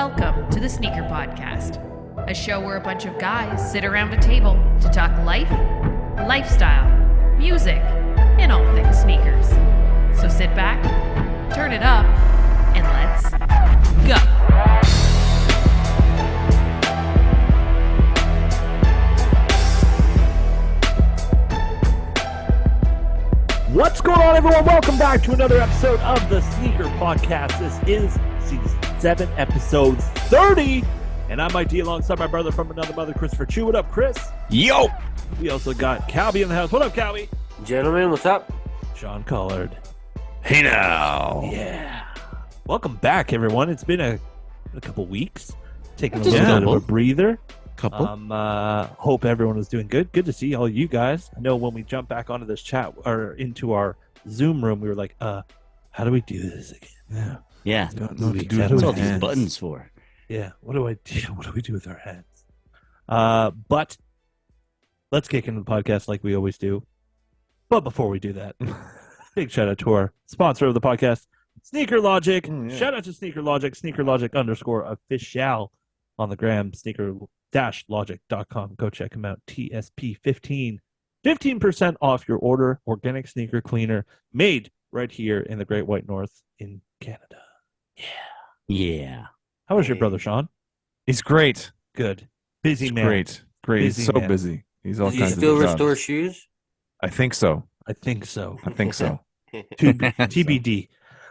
Welcome to the Sneaker Podcast, a show where a bunch of guys sit around a table to talk life, lifestyle, music, and all things sneakers. So sit back, turn it up, and let's go. What's going on, everyone? Welcome back to another episode of the Sneaker Podcast. This is Season 7, Episode 30. And I'm Mike D alongside my brother from another mother, Christopher Chu. What up, Chris? Yo! We also got Calby in the house. What up, Calby? Gentlemen, what's up? Sean Collard. Hey now! Yeah. Welcome back, everyone. It's been a couple weeks. Taking a Just little a bit of a couple. breather. Couple. Hope everyone is doing good. Good to see all you guys. I know when we jump back onto this chat or into our Zoom room, we were like, how do we do this again? Yeah. Don't know what to do What's with all our these hands. buttons for? Yeah, what do I do? What do we do with our hands? But let's kick into the podcast like we always do. But before we do that, big shout out to our sponsor of the podcast, Sneaker Logic. Shout out to Sneaker Logic, sneakerlogic_official on the gram, sneaker-logic.com. Go check them out. TSP15. 15% off your order. Organic sneaker cleaner made right here in the Great White North in Canada. Yeah. How was your brother, Sean? He's great. Good. Busy He's man. Great. Busy He's so man. busy. He's all Does he kinds still of jobs. restore shoes? I think so. I think so. TBD.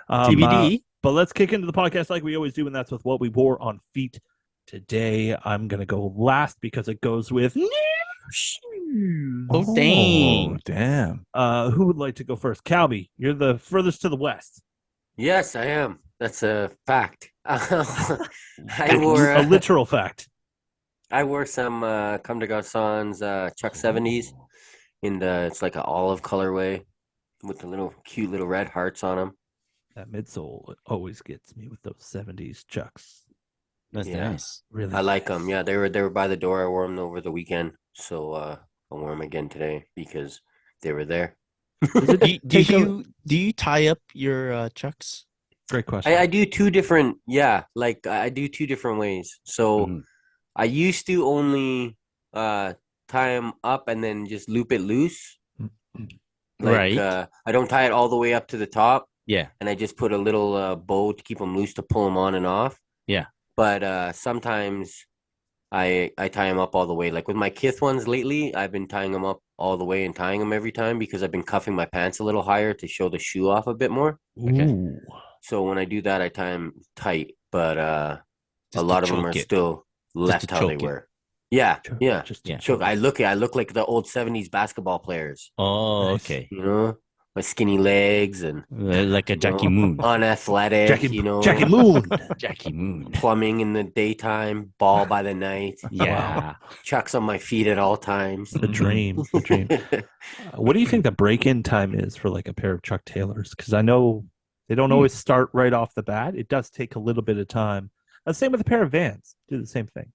TBD. But let's kick into the podcast like we always do, and that's with what we wore on feet today. I'm going to go last because it goes with Neeeeew Shoooooes. Oh, dang. Oh, damn. Who would like to go first? Calby, you're the furthest to the west. Yes, I am. That's a fact. I A wore literal fact. I wore some Comme des Garçons Chuck 70s it's like an olive colorway with the little cute little red hearts on them. That midsole always gets me with those 70s Chucks. That's Yeah. nice. Really, I like them. Yeah, they were by the door. I wore them over the weekend, so I wore them again today because they were there. Do you tie up your chucks? Great question. I do two different. Yeah, like I do two different ways. So. Mhm. I used to only tie them up and then just loop it loose. Right. I don't tie it all the way up to the top, Yeah. and I just put a little bow to keep them loose to pull them on and off. Yeah. But sometimes I tie them up all the way. Like with my Kith ones lately, I've been tying them up all the way and tying them every time because I've been cuffing my pants a little higher to show the shoe off a bit more. Okay. Ooh. So when I do that, I tie them tight. But a Just lot to of them are choke it. still left to how they choke it. were. Yeah, yeah. Just Yeah. Choke. I look like the old 70s basketball players, Oh, Nice. okay. you know, my skinny legs and Like a Jackie you know, Moon. unathletic, Jackie Moon. Jackie Moon. plumbing in the daytime, ball by the night, Yeah. chucks on my feet at all times. The dream. The dream. What do you think the break-in time is for like a pair of Chuck Taylors? Because I know they don't always start right off the bat. It does take a little bit of time. Same with a pair of Vans. Do the same thing.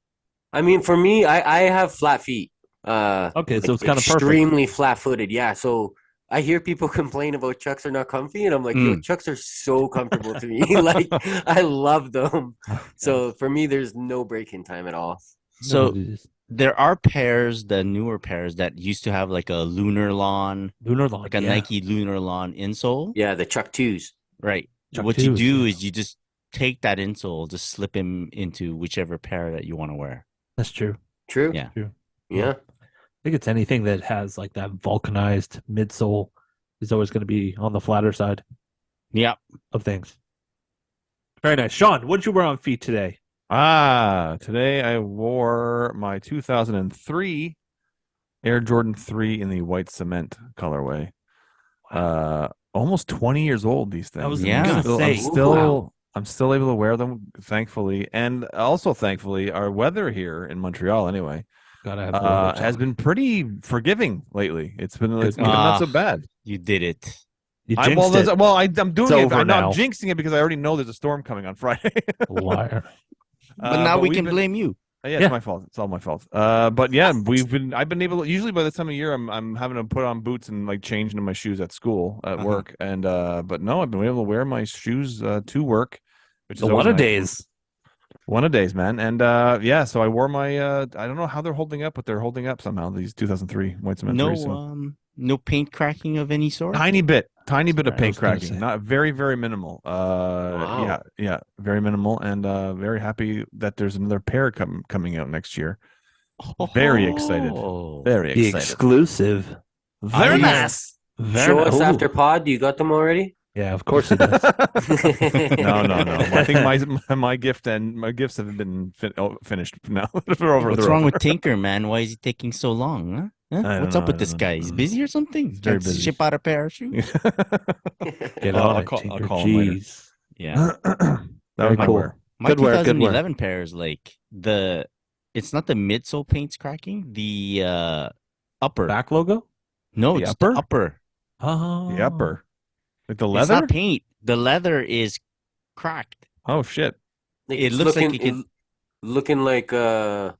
I mean, for me, I have flat feet. Okay, so it's kind of perfect. extremely flat-footed. Yeah, so I hear people complain about Chucks are not comfy, and I'm like, yo, Chucks are so comfortable to me. Like, I love them. So for me, there's no break-in time at all. So No, it is. there are pairs, the newer pairs that used to have like a lunar lawn, Lunar Lawn, like a yeah. Nike lunar lawn insole. Yeah, the Chuck 2s. Right. Chuck What you twos, do yeah. is you just take that insole, just slip him into whichever pair that you want to wear. That's true. True? Yeah. True. Yeah. I think it's anything that has like that vulcanized midsole is always going to be on the flatter side Yeah. of things. Very nice. Sean, what did you wear on feet today? Today I wore my 2003 Air Jordan 3 in the white cement colorway. Almost 20 years old, these things. I was Yeah. going to say, I'm still able to wear them, thankfully. And also, thankfully, our weather here in Montreal, anyway, gotta have the weather has talk. been pretty forgiving lately. It's been not so bad. You did it. You I'm jinxed it. doing it. over I'm now. not jinxing it because I already know there's a storm coming on Friday. Liar. But now we we've can been- blame you. Yeah, Yeah. it's my fault. It's all my fault. But yeah, I've been able to, usually by this time of year I'm having to put on boots and like change into my shoes at school, at work. And but no, I've been able to wear my shoes to work, which is A lot always of nice. days. One of days, man. And so I wore my I don't know how they're holding up, but they're holding up somehow. These 2003 white cement 3. So. No paint cracking of any sort. Tiny bit of I paint was gonna cracking. say. Not very minimal. Wow. Yeah, very minimal, and very happy that there's another pair coming out next year. Very excited. Oh. Very The excited. exclusive. Very nice. Show us Ooh. after pod. You got them already? Yeah, of course he does. No. I think my gifts have been finished now. They're over. What's they're wrong over. with Tinker, man? Why is he taking so long? Huh? I don't What's up know, with I this don't guy? know. He's busy or something? He's very Can't busy. ship out a pair of shoes. Get I'll on it, call Tinker. him later. Jeez. Yeah. That Very was my cool. wear. My Good wear, good wear. 2011 pair is like it's not the midsole paint's cracking. The upper. Back logo? No, The it's upper? the upper. Oh. The upper, like the It's leather. not paint. The leather is cracked. Oh shit! Like, It it's looks like looking, it could- looking like the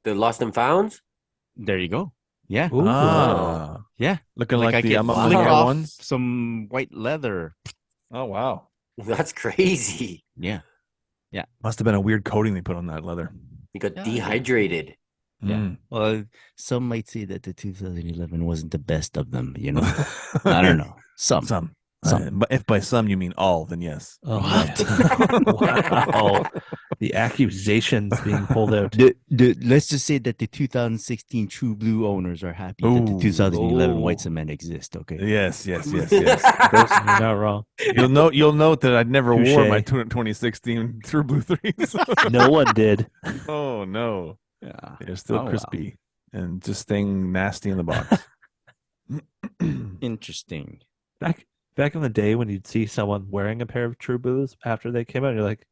Lost and Founds. There you go. Yeah. Ooh. Ah, Yeah. looking Like like I the could Wow. flick Linger off ones. some white leather. Oh wow! That's crazy. Yeah. Must have been a weird coating they put on that leather. You got Yeah, dehydrated. Yeah. Mm. Well, some might say that the 2011 wasn't the best of them, you know? I don't know. Some. Some. Some. But if by some you mean all, then yes. Oh, What? wow. The accusations being pulled out. Let's just say that the 2016 True Blue owners are happy that the Ooh. 2011 White Ooh. Cement exists. Okay. Yes. You're not wrong. You'll note that I never wore Touche. my 2016 True Blue 3s. No one did. Oh no, Yeah. they're still Oh, wow. crispy and just staying nasty in the box. Interesting. Back in the day when you'd see someone wearing a pair of True Blues after they came out, you're like,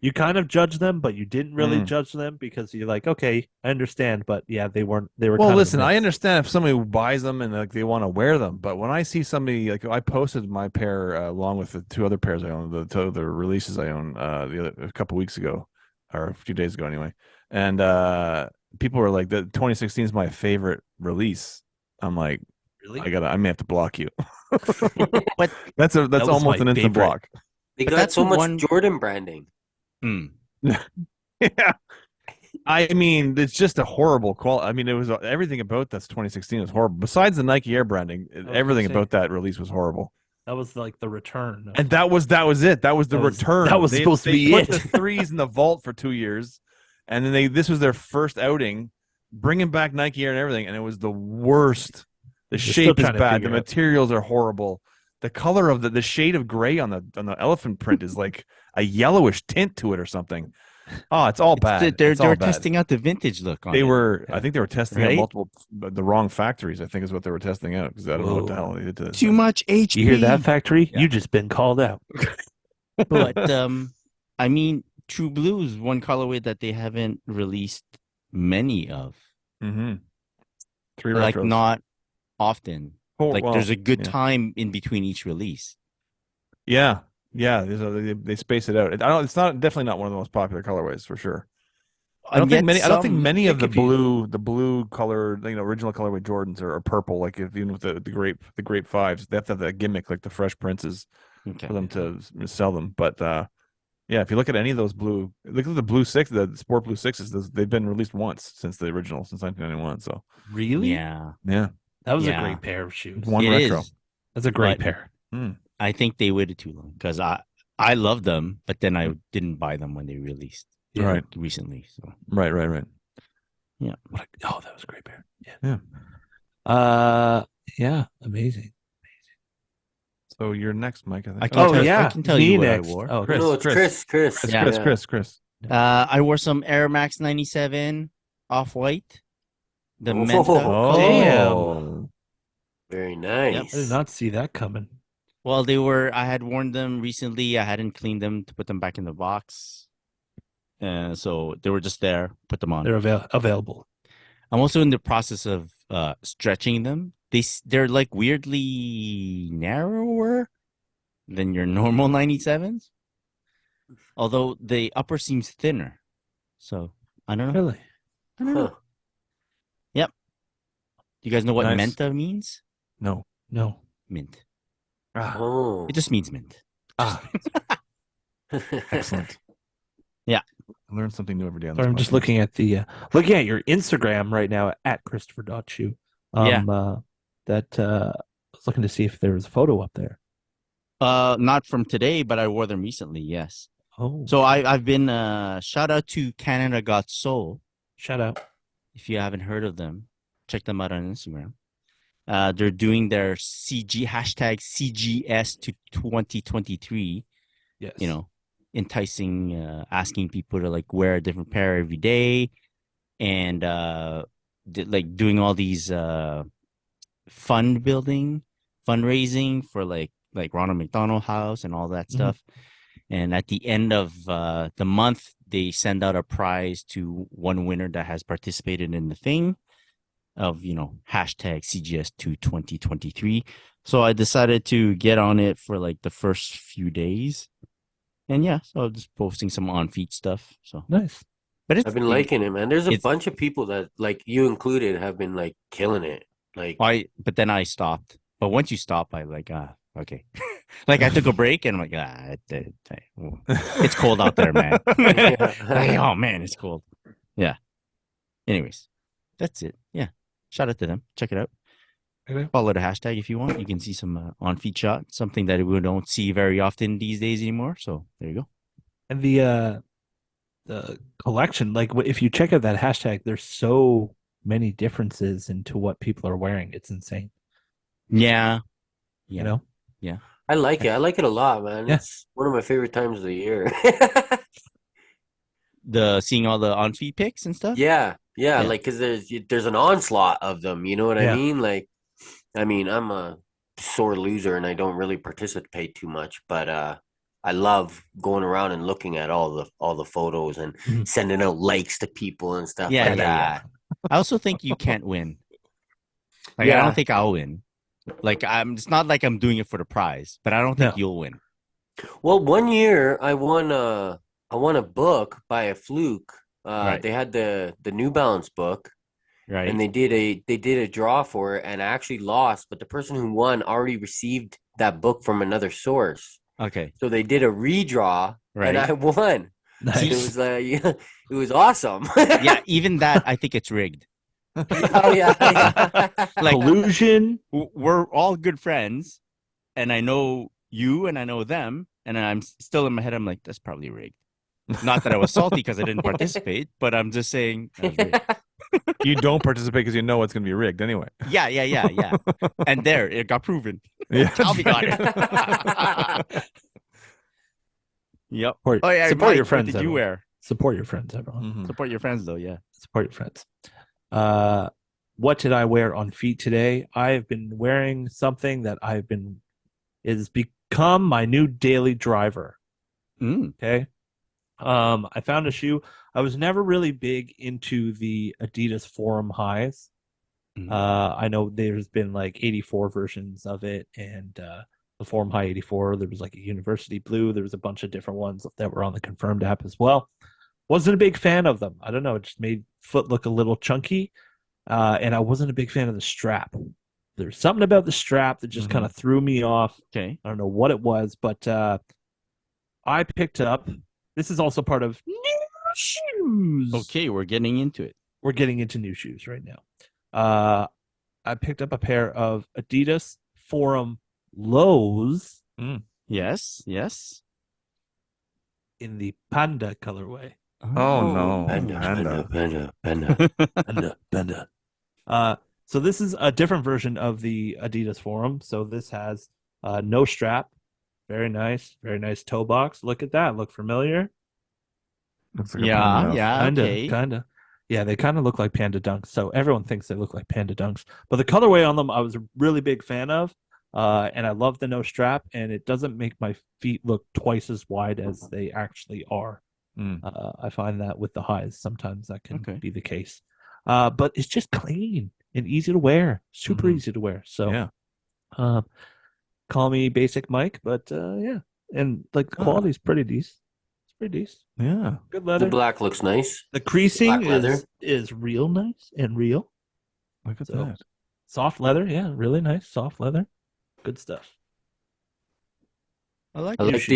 you kind of judge them, but you didn't really judge them because you're like, okay, I understand, but yeah, they were. Well, kind listen, of a I mix. understand if somebody buys them and like they want to wear them, but when I see somebody like I posted my pair along with the 2 other pairs I own, the releases I own a couple weeks ago or a few days ago anyway, and people were like, "The 2016 is my favorite release." I'm like, Really? I may have to block you. But that's was almost my an instant favorite. block. They But got that's so much one- Jordan branding. Yeah. I mean, it's just a horrible quality. I mean, it was everything about that's 2016 was horrible. Besides the Nike Air branding, gonna everything say. about that release was horrible. That was like the return. And that was it. That was the That was- return. that was supposed to they be put it. the 3s in the vault for 2 years, and then this was their first outing, bringing back Nike Air and everything, and it was the worst. The They're still shape is trying to bad. The figure it out. materials are horrible. The color of the shade of gray on the elephant print is like a yellowish tint to it or something. Oh, it's all bad. They're It's all bad. testing out the vintage look on They it. were. I think they were testing out Right? multiple, the wrong factories. I think is what they were testing out because I don't know what the Whoa. hell they did to this Too thing. much HP. You hear that, factory? Yeah. You just been called out. But I mean, True Blue is one colorway that they haven't released many of. Mm-hmm. 3 Like retros. not often. Oh, Like well, there's a good yeah. time in between each release. Yeah. They space it out. It's not definitely not one of the most popular colorways for sure. I don't think many of the blue color, original colorway Jordans are purple. Like even with the grape 5s, they have to have that gimmick like the Fresh Princes Okay. for them to sell them. But yeah, if you look at any of those look at the blue 6, the Sport Blue 6s, they've been released once since the original, since 1991. So Really? Yeah. yeah, That was a Yeah. great pair of shoes. one It retro. is. That's a great But- pair. I think they waited too long because I loved them, but then I didn't buy them when they released Yeah. Right, recently. So right. Oh, that was a great pair. Yeah. Yeah, amazing. So you're next, Mike. I think. I can Oh tell, yeah, I can tell you me what next. I wore. Oh, Chris, No, it's Chris. Yeah. Chris. I wore some Air Max 97 off white. The Oh. Menta color. Damn. Very I nice. did not see that coming. Well, I had worn them recently. I hadn't cleaned them to put them back in the box. So they were just there. Put them on. They're available. I'm also in the process of stretching them. They're like weirdly narrower than your normal 97s. Although the upper seems thinner. So I don't know. Really? I don't know. Huh. You guys know what Nice. Menta means? No. No. Mint. Ah, Oh. It just means mint. Ah, excellent. I learn something new every day on Sorry, this I'm just podcast. looking at your Instagram right now at Christopher.shoe. Yeah. I was looking to see if there was a photo up there. Not from today, but I wore them recently. Yes. Oh, So I've been shout out to Canada Got Soul. shout out. If you haven't heard of them, check them out on Instagram. They're doing their hashtag CGS to 2023. Yes. You know, enticing, asking people to like wear a different pair every day, and like doing all these fundraising for like Ronald McDonald House and all that Mhm. stuff. And at the end of the month, they send out a prize to one winner that has participated in the thing of, hashtag CGS2 2023. So I decided to get on it for like the first few days. And yeah, so I'm just posting some on-feet stuff. So, Nice. but I've been liking it, man. There's a bunch of people that, like you included, have been like killing it. Like, but then I stopped. But once you stop, I like, okay. Like I took a break and I'm like, it's cold out there, man. Like, oh man, it's cold. Yeah. Anyways, that's it. Yeah. Shout out to them. Check it out. Okay. Follow the hashtag if you want. You can see some on-feet shots, something that we don't see very often these days anymore. So there you go. And the collection, like if you check out that hashtag, there's so many differences into what people are wearing. It's insane. Yeah. You know? Yeah. I like it. I like it a lot, man. Yeah. It's one of my favorite times of the year. Seeing all the on-feet pics and stuff. Yeah, Yeah. like because there's an onslaught of them. You know what I Yeah. mean? Like, I mean, I'm a sore loser and I don't really participate too much, but I love going around and looking at all the photos and Mhm. sending out likes to people and stuff Yeah, like that. I also think you can't win. Like I Yeah. don't think I'll win. Like it's not like I'm doing it for the prize, but I don't think you'll win. Well, one year I won a book by a fluke. Right. They had the New Balance book. Right. And they did a draw for it, and I actually lost, but the person who won already received that book from another source. Okay. So they did a redraw, and I won. Nice. It was it was awesome. Yeah, even that I think it's rigged. Oh yeah. Like Collusion. we're all good friends, and I know you and I know them, and I'm still in my head. I'm like, that's probably rigged. Not that I was salty because I didn't participate, but I'm just saying. That was rigged. You don't participate because you know it's going to be rigged anyway. Yeah. And there, it got proven. Yeah, Calvi got it. Yep. Support, Oh yeah. support Mike, your friends. What did you everyone. wear? Support your friends, everyone. Mhm. Support your friends, though. Yeah. Support your friends. What did I wear on feet today? I've been wearing something that is become my new daily driver. Okay. I found a shoe. I was never really big into the Adidas Forum highs. I know there's been like 84 versions of it, and the Forum High 84. There was like a University Blue. There was a bunch of different ones that were on the Confirmed app as well. Wasn't a big fan of them. I don't know. It just made foot look a little chunky, and I wasn't a big fan of the strap. There's something about the strap that just kind of threw me off. Okay. I don't know what it was, but I picked up. This is also part of new shoes. Okay, we're getting into it. We're getting into new shoes right now. I picked up a pair of Adidas Forum Lows Yes. in the Panda colorway. Oh no, Panda. So this is a different version of the Adidas Forum. So this has no strap. Very nice toe box. Look at that. Look familiar? Looks like a Yeah. panda. Okay. Kinda. Yeah, they kind of look like Panda Dunks. So everyone thinks they look like Panda Dunks. But the colorway on them, I was a really big fan of. And I love the no strap, and it doesn't make my feet look twice as wide as they actually are. I find that with the highs, sometimes that can be the case. But it's just clean and easy to wear. Super easy to wear. So yeah. Call me basic Mike, but yeah. And like the quality's pretty decent. It's pretty decent. Yeah. Good The leather. black looks nice. The creasing black leather. is real nice and real. Look at So, that. soft leather, yeah, really nice soft leather. Good stuff. I like I it. like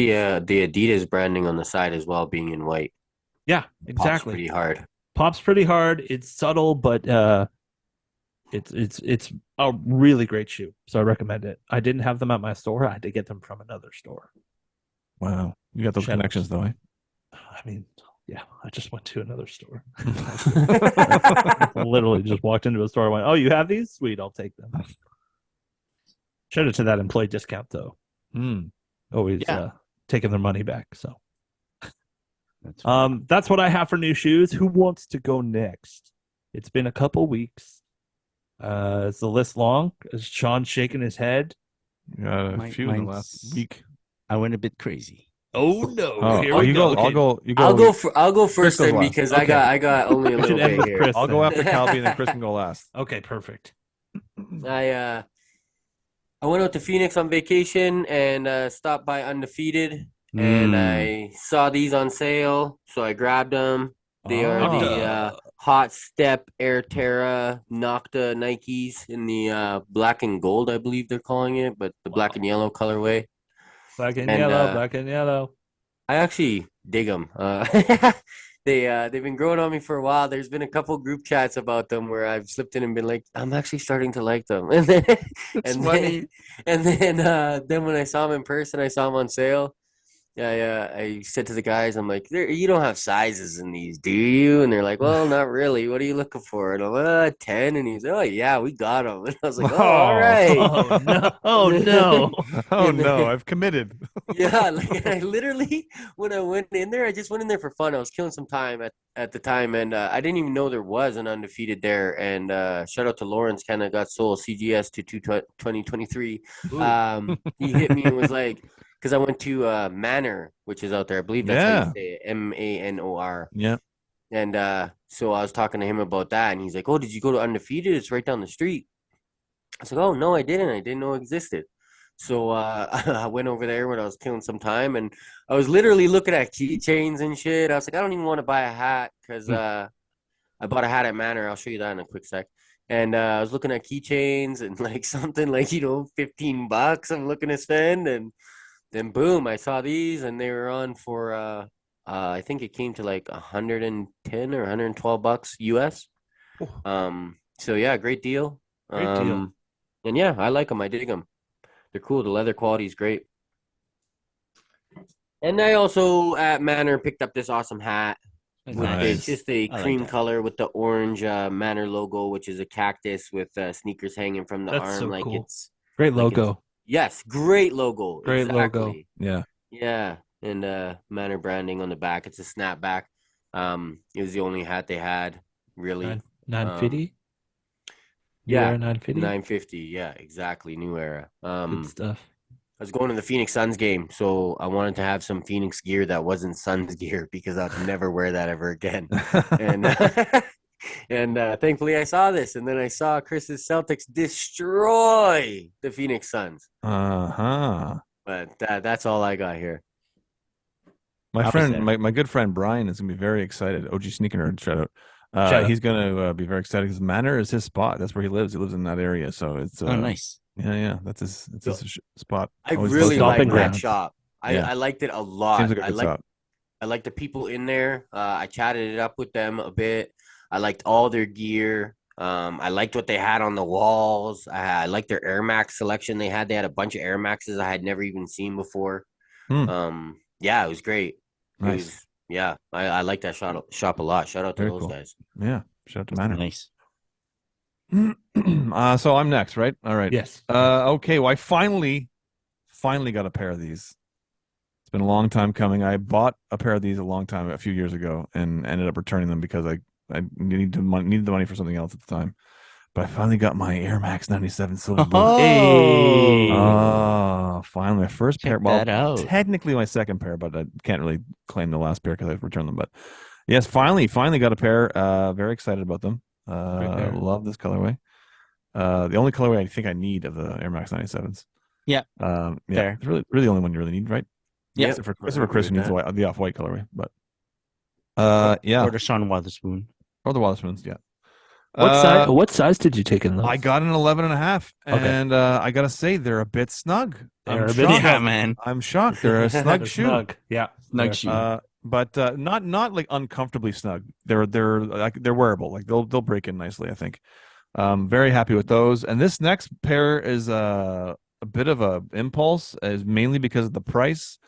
the Adidas branding on the side as well, being in white. Yeah, Pops exactly. pretty hard. Pops pretty hard. It's subtle, but it's a really great shoe. So I recommend it. I didn't have them at my store. I had to get them from another store. Wow. You got those Shout out. connections, though, eh? I mean, yeah, I just went to another store. Literally just walked into a store and went, "Oh, you have these? Sweet, I'll take them." Shout out to that employee discount though. Always Yeah. taking their money back. So That's that's what I have for new shoes. Who wants to go next? It's been a couple weeks. Is the list long? Is Sean shaking his head? You got a Mine- few in the mine's- last week. I went a bit crazy. Oh no! Oh, Here oh, we you go. go. Okay. I'll go. I'll go first goes then last. because Okay. I got only a We should little end bit with here. Chris. I'll go then. after Calby, and then Chris can go last. Okay, perfect. I went out to Phoenix on vacation and stopped by Undefeated, and I saw these on sale, so I grabbed them. They are the Hot Step Air Terra Nocta Nikes in the black and gold, I believe they're calling it, but the black and yellow colorway. Black and And, yellow, black and yellow. I actually dig them. They've been growing on me for a while. There's been a couple group chats about them where I've slipped in and been like, I'm actually starting to like them. And then, It's and funny. then when I saw them in person, I saw them on sale. I said to the guys, I'm like, you don't have sizes in these, do you? And they're like, well, not really. What are you looking for? And I'm like, 10. And he's like, oh, yeah, we got them. And I was like, oh, all right. Oh no! Oh no! Oh And no, then- I've committed. Yeah, like I literally, when I went in there, I just went in there for fun. I was killing some time at the time, and I didn't even know there was an undefeated there. And shout out to Lawrence, kind of got sold CGS to 2023. He hit me and was like, because I went to Manor, which is out there. I believe that's how you say it, Manor. Yeah. And so I was talking to him about that, and he's like, "Oh, did you go to Undefeated? It's right down the street." I was like, "Oh, no, I didn't. I didn't know it existed." So I went over there when I was killing some time, and I was literally looking at keychains and shit. I was like, I don't even want to buy a hat because I bought a hat at Manor. I'll show you that in a quick sec. And I was looking at keychains and like something like, $15 I'm looking to spend. And then boom, I saw these and they were on for I think it came to like 110 or $112 US. So yeah, great deal. Great deal. And yeah, I like them. I dig them. They're cool. The leather quality is great. And I also at Manor picked up this awesome hat. Nice. It's just a I like cream that. color with the orange Manor logo, which is a cactus with sneakers hanging from the That's arm. so Like cool. it's Great like logo. yes, great logo. Great logo. Exactly. Yeah. Yeah, and Manor branding on the back. It's a snapback. It was the only hat they had, really. 950. Yeah, 950. 950. Yeah, exactly. New era. Good stuff. I was going to the Phoenix Suns game, so I wanted to have some Phoenix gear that wasn't Suns gear because I'd never wear that ever again. And and thankfully I saw this, and then I saw Chris's Celtics destroy the Phoenix Suns. Uh-huh. But that's all I got here. My How was friend, that? my good friend Brian is gonna be very excited. OG Sneaker Nerd, shout out. Shout out. He's gonna be very excited because Manor is his spot. That's where he lives. He lives in that area, so it's Oh, nice. yeah. That's his spot. I Always really goes stomping liked that grounds. shop. Yeah. I liked it a lot. Seems like a I good liked spot. I liked the people in there. I chatted it up with them a bit. I liked all their gear. I liked what they had on the walls. I liked their Air Max selection they had. They had a bunch of Air Maxes I had never even seen before. Yeah, it was great. It Nice. was, yeah, I like that shop a lot. Shout out to Very those cool. guys. Yeah. Shout out to Manor. Nice. So I'm next, right? All right. Yes. Okay. Well, I finally got a pair of these. It's been a long time coming. I bought a pair of these a few years ago, and ended up returning them because I needed the money for something else at the time. But I finally got my Air Max 97 Silver Bullet. Hey. Oh, finally, my first pair. Check Well, that out. technically my second pair, but I can't really claim the last pair because I've returned them. But yes, finally got a pair. Very excited about them. pair. Love this colorway. The only colorway I think I need of the Air Max 97s. Yeah. Yeah. Fair. It's really the only one you really need, right? Yeah. Except for I agree Chris, who with needs that. the off-white colorway. But yeah, Or the Sean Witherspoon. or the Wallacemoons. Yeah. What size did you take in those? I got an 11 and a half, Okay. and I gotta say they're a bit snug. They're I'm a bit shocked. Yeah, man. I'm shocked. They're a snug shoe. Snug. Yeah. Snug They're- shoe. but not like uncomfortably snug. They're wearable. Like they'll break in nicely, I think. Very happy with those. And this next pair is a bit of a impulse, is mainly because of the price.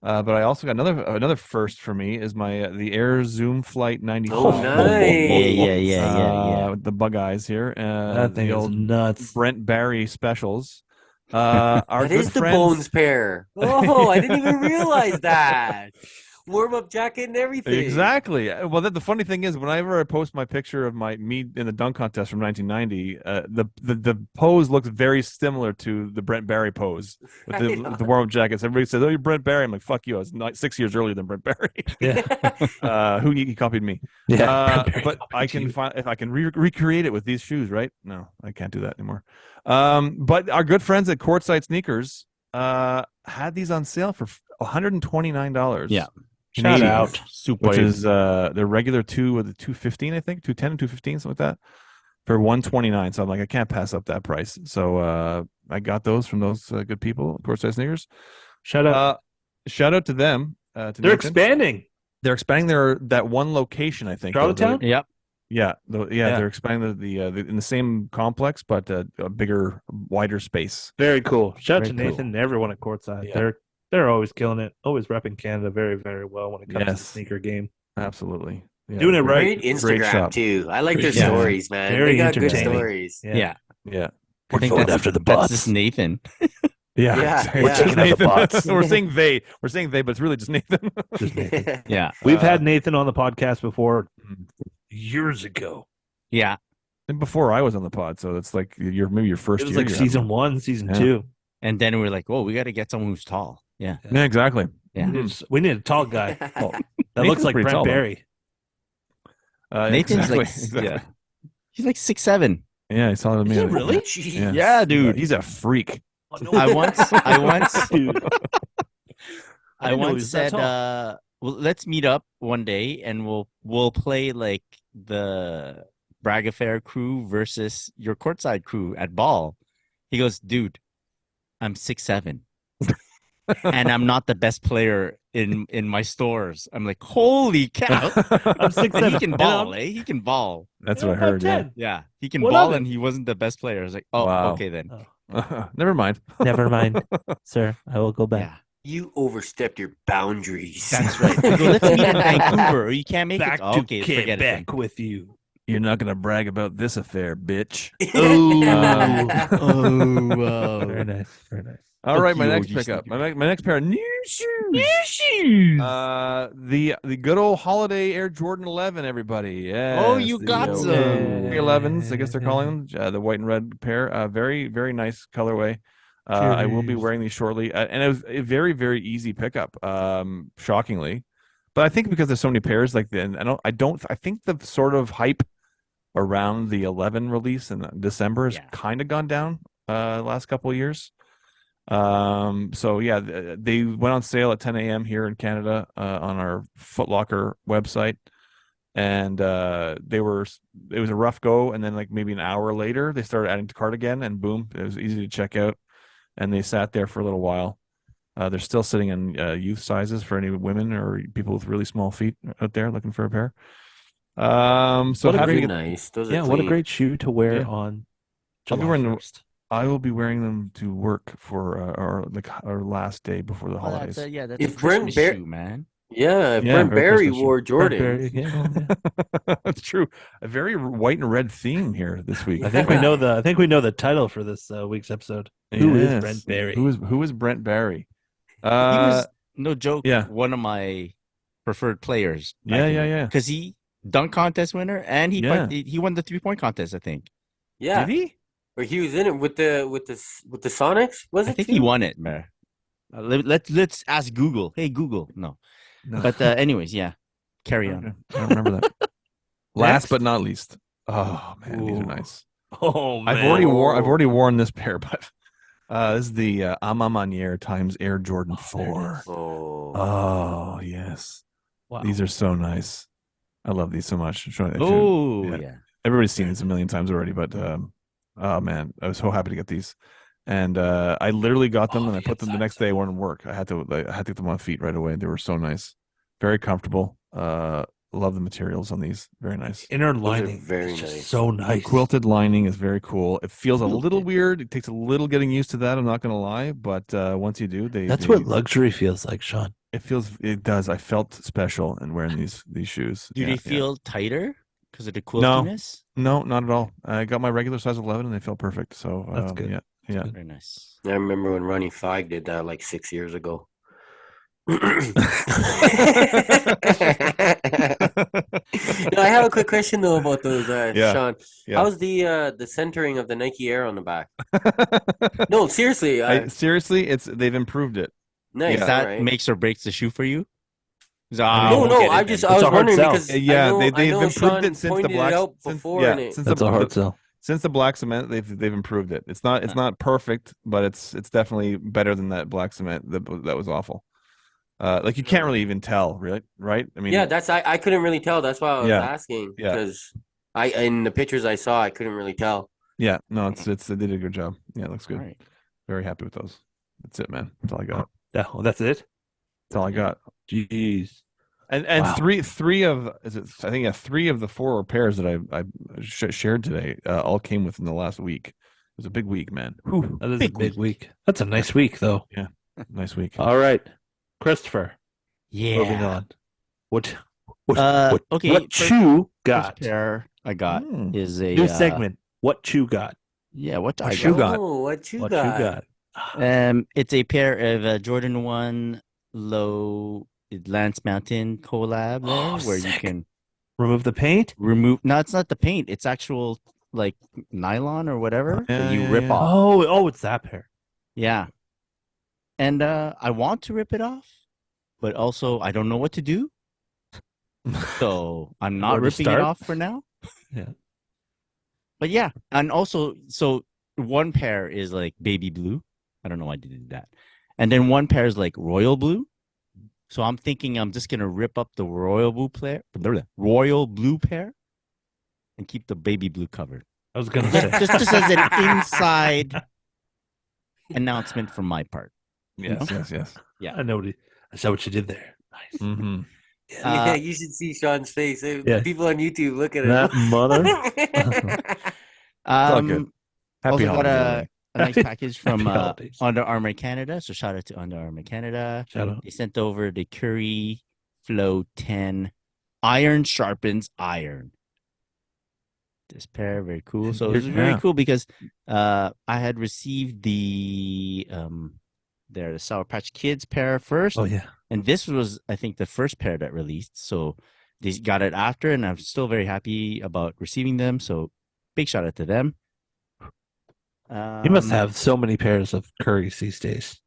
But I also got another first for me is my the Air Zoom Flight 95. Oh, nice. Yeah. With the bug eyes here. That thing the is old nuts. Brent Barry specials. Our That good is the friends, Bones pair. Oh, I didn't even realize that. Warm up jacket and everything. Exactly. Well, the funny thing is, whenever I post my picture of me in the dunk contest from 1990, the pose looks very similar to the Brent Barry pose with the warm-up jackets. Everybody says, "Oh, you're Brent Barry." I'm like, "Fuck you! I was 6 years earlier than Brent Barry." Yeah. Who he copied me. Yeah. But I can find if I can recreate it with these shoes, right? No, I can't do that anymore. But our good friends at Courtside Sneakers had these on sale for $129. Yeah. Shout out. Super. Which is their regular 2 with the 215, I think, 210 and 215, something like that, for 129. So I'm like, I can't pass up that price. So I got those from those good people, Courtside Sneakers. Shout out. Shout out to them. They're Nathan. expanding. They're expanding that one location, I think. Charlottetown? Yep. Yeah, they're expanding the in the same complex, but a bigger, wider space. Very cool. Shout out to Very Nathan cool. and everyone at Courtside. Yeah. They're always killing it. Always repping Canada very, very well when it comes to the Yes. sneaker game. Absolutely. Yeah, Doing it right. Great Instagram shop. too. I like their Yeah. stories, man. Very They got good entertaining. stories. Yeah. Yeah. I think going that's, after the that's bots. just Nathan. Yeah. Yeah, exactly. yeah. It's just Checking out the Nathan. bots. We're saying they. We're saying they, but it's really just Nathan. Just Nathan. Yeah. We've had Nathan on the podcast before years ago. Yeah. And before I was on the pod, so it's like maybe your first It was year. like you're season having- 1, season Yeah. 2. And then we're like, oh, we got to get someone who's tall. Yeah. Yeah, exactly. Yeah. We need a tall guy that Nathan's looks like pretty Brent tall, though. Barry. Nathan's exactly, like, exactly. yeah. He's like 6'7". Yeah, he's taller than me. Is he really? Jeez. Yeah, dude. He's a freak. Oh, no. I once Dude. I didn't know he once was that said, tall. well, let's meet up one day and we'll play like the Bragg Affair crew versus your Courtside crew at ball. He goes, dude, I'm 6'7", and I'm not the best player in my stores. I'm like, holy cow! I'm 6'7". And he can and ball, I'm- He can ball. That's and what I I'm heard. Yeah. 5'10". Yeah, he can What ball, of it? and he wasn't the best player. I was like, oh, Wow. okay then. Never mind. Never mind, sir. I will go back. Yeah, You overstepped your boundaries. that's right. I go, let's meet in Vancouver, or you can't make Back it. Oh, to okay, forget it. then. Quebec with you. You're not gonna brag about this affair, bitch. Oh, Very nice. Very nice. All right, my you, next OG pickup. sneaker. My next pair of new shoes. shoes. The good old holiday Air Jordan 11. Everybody. Yes, Oh, you got the, some. 11s, I guess they're calling them. The white and red pair. Very very nice colorway. I will be Cheers. wearing these shortly, and it was a very very easy pickup. Shockingly, but I think because there's so many pairs, like I think the sort of hype around the 11 release in December has kind of gone down last couple of years. So yeah, they went on sale at 10 a.m. here in Canada on our Foot Locker website, and it was a rough go, and then like maybe an hour later they started adding to cart again, and boom, it was easy to check out, and they sat there for a little while. They're still sitting in youth sizes for any women or people with really small feet out there looking for a pair. So What a happy to Very get, nice. Those are Yeah, what a clean. great shoe to wear Yeah. on I'll be July wearing them 1st. I will be wearing them to work for our last day before the Oh, holidays. that's that's If a Brent Christmas Bear- shoe, man. Yeah, Yeah, Brent very Barry Christmas wore Brent Jordan. Barry, yeah. That's true. A very white and red theme here this week. I think we know the title for this week's episode. Who is Yes. Brent Barry? Who is Brent Barry? He was no joke. yeah. One of my preferred players. Yeah. Because he dunk contest winner, and he won the 3-point contest. I think. Yeah, Did he? or he was in it with the Sonics. Was it? I think too? he won it, man. Let's ask Google. Hey Google, no. No. But anyways, yeah. Carry on. Okay. I don't remember that. Last Next. but not least. Oh man, these are Ooh. nice. Oh man, I've already worn this pair, but this is the Ama Maniere times Air Jordan 4. Oh, Oh yes, Wow. these are so nice. I love these so much. Oh yeah. yeah. Everybody's seen these a million times already, but oh man, I was so happy to get these, and I literally got them and I put them the next day. I went to work. I had to get them on feet right away. They were so nice. Very comfortable. Love the materials on these. Very nice. Inner Those are lining very is just nice. so The nice. quilted lining is very cool. It feels a little Quilted. weird. It takes a little getting used to that. I'm not gonna lie, but once you do, That's what luxury feels like, Sean. it does. I felt special in wearing these shoes. Do Yeah, they yeah. feel tighter because of the No. quiltiness? No, not at all. I got my regular size 11 and they felt perfect. So That's good. Yeah, yeah. good. Very nice. I remember when Ronnie Fieg did that like 6 years ago. No, I have a quick question though about those, Yeah, Sean. yeah. How's the centering of the Nike Air on the back? No, seriously. Seriously, they've improved it. Nice. Yeah. That All right. makes or breaks the shoe for you? No, we'll no. get it I then. just It's I was a hard wondering sell. because Yeah, I they've know improved Sean it since the pointed black. it out since, before, yeah, and it, since That's a hard sell. since the black cement, they've improved it. It's not perfect, but it's definitely better than that black cement that was awful. Like you can't really even tell, right? I mean, yeah, that's I couldn't really tell. That's why I was Yeah, asking yeah. because I in the pictures I saw I couldn't really tell. yeah, no, they did a good job. Yeah, it looks good. All right. Very happy with those. That's it, man. That's all I got. That's it. That's all I got. Jeez. And Wow. three of I think 3 of the 4 pairs that I shared today all came within the last week. It was a big week, man. Whew, that is Big a big week. That's a nice week, though. Nice week. All right, Christopher. Yeah. Moving on. What okay, what chew First got? pair I got Mm. is a New segment. What chew got? Yeah, what What I shoe got. got? Oh, what you What got? chew got? It's a pair of Jordan 1 low Lance Mountain collab there, Oh, where you sick. can Remove the paint. remove. No, it's not the paint. It's actual like nylon or whatever that you Yeah, rip yeah. off. Oh, it's that pair. Yeah. And I want to rip it off, but also I don't know what to do. So I'm not Where to ripping it start? off for now. Yeah. But yeah, and also, so one pair is like baby blue. I don't know why I did that. And then one pair is like royal blue. So I'm thinking I'm just gonna rip up the royal blue pair, and keep the baby blue covered. I was gonna say. Just as an inside announcement from my part. Yes, yes. I know I saw what you did there. Nice. Mm-hmm. Yeah, you should see Sean's face. Yeah. People on YouTube look at him. That mother. all good. Happy Also got holidays, a nice package from Happy holidays. Under Armour Canada. So shout out to Under Armour Canada. Shout out. They sent over the Curry Flow 10 Iron Sharpens Iron. This pair, very cool. So it was very Yeah. cool because I had received the Sour Patch Kids pair first. Oh yeah. And this was, I think, the first pair that released. So they got it after, and I'm still very happy about receiving them. So big shout out to them. You must have so many pairs of Currys these days.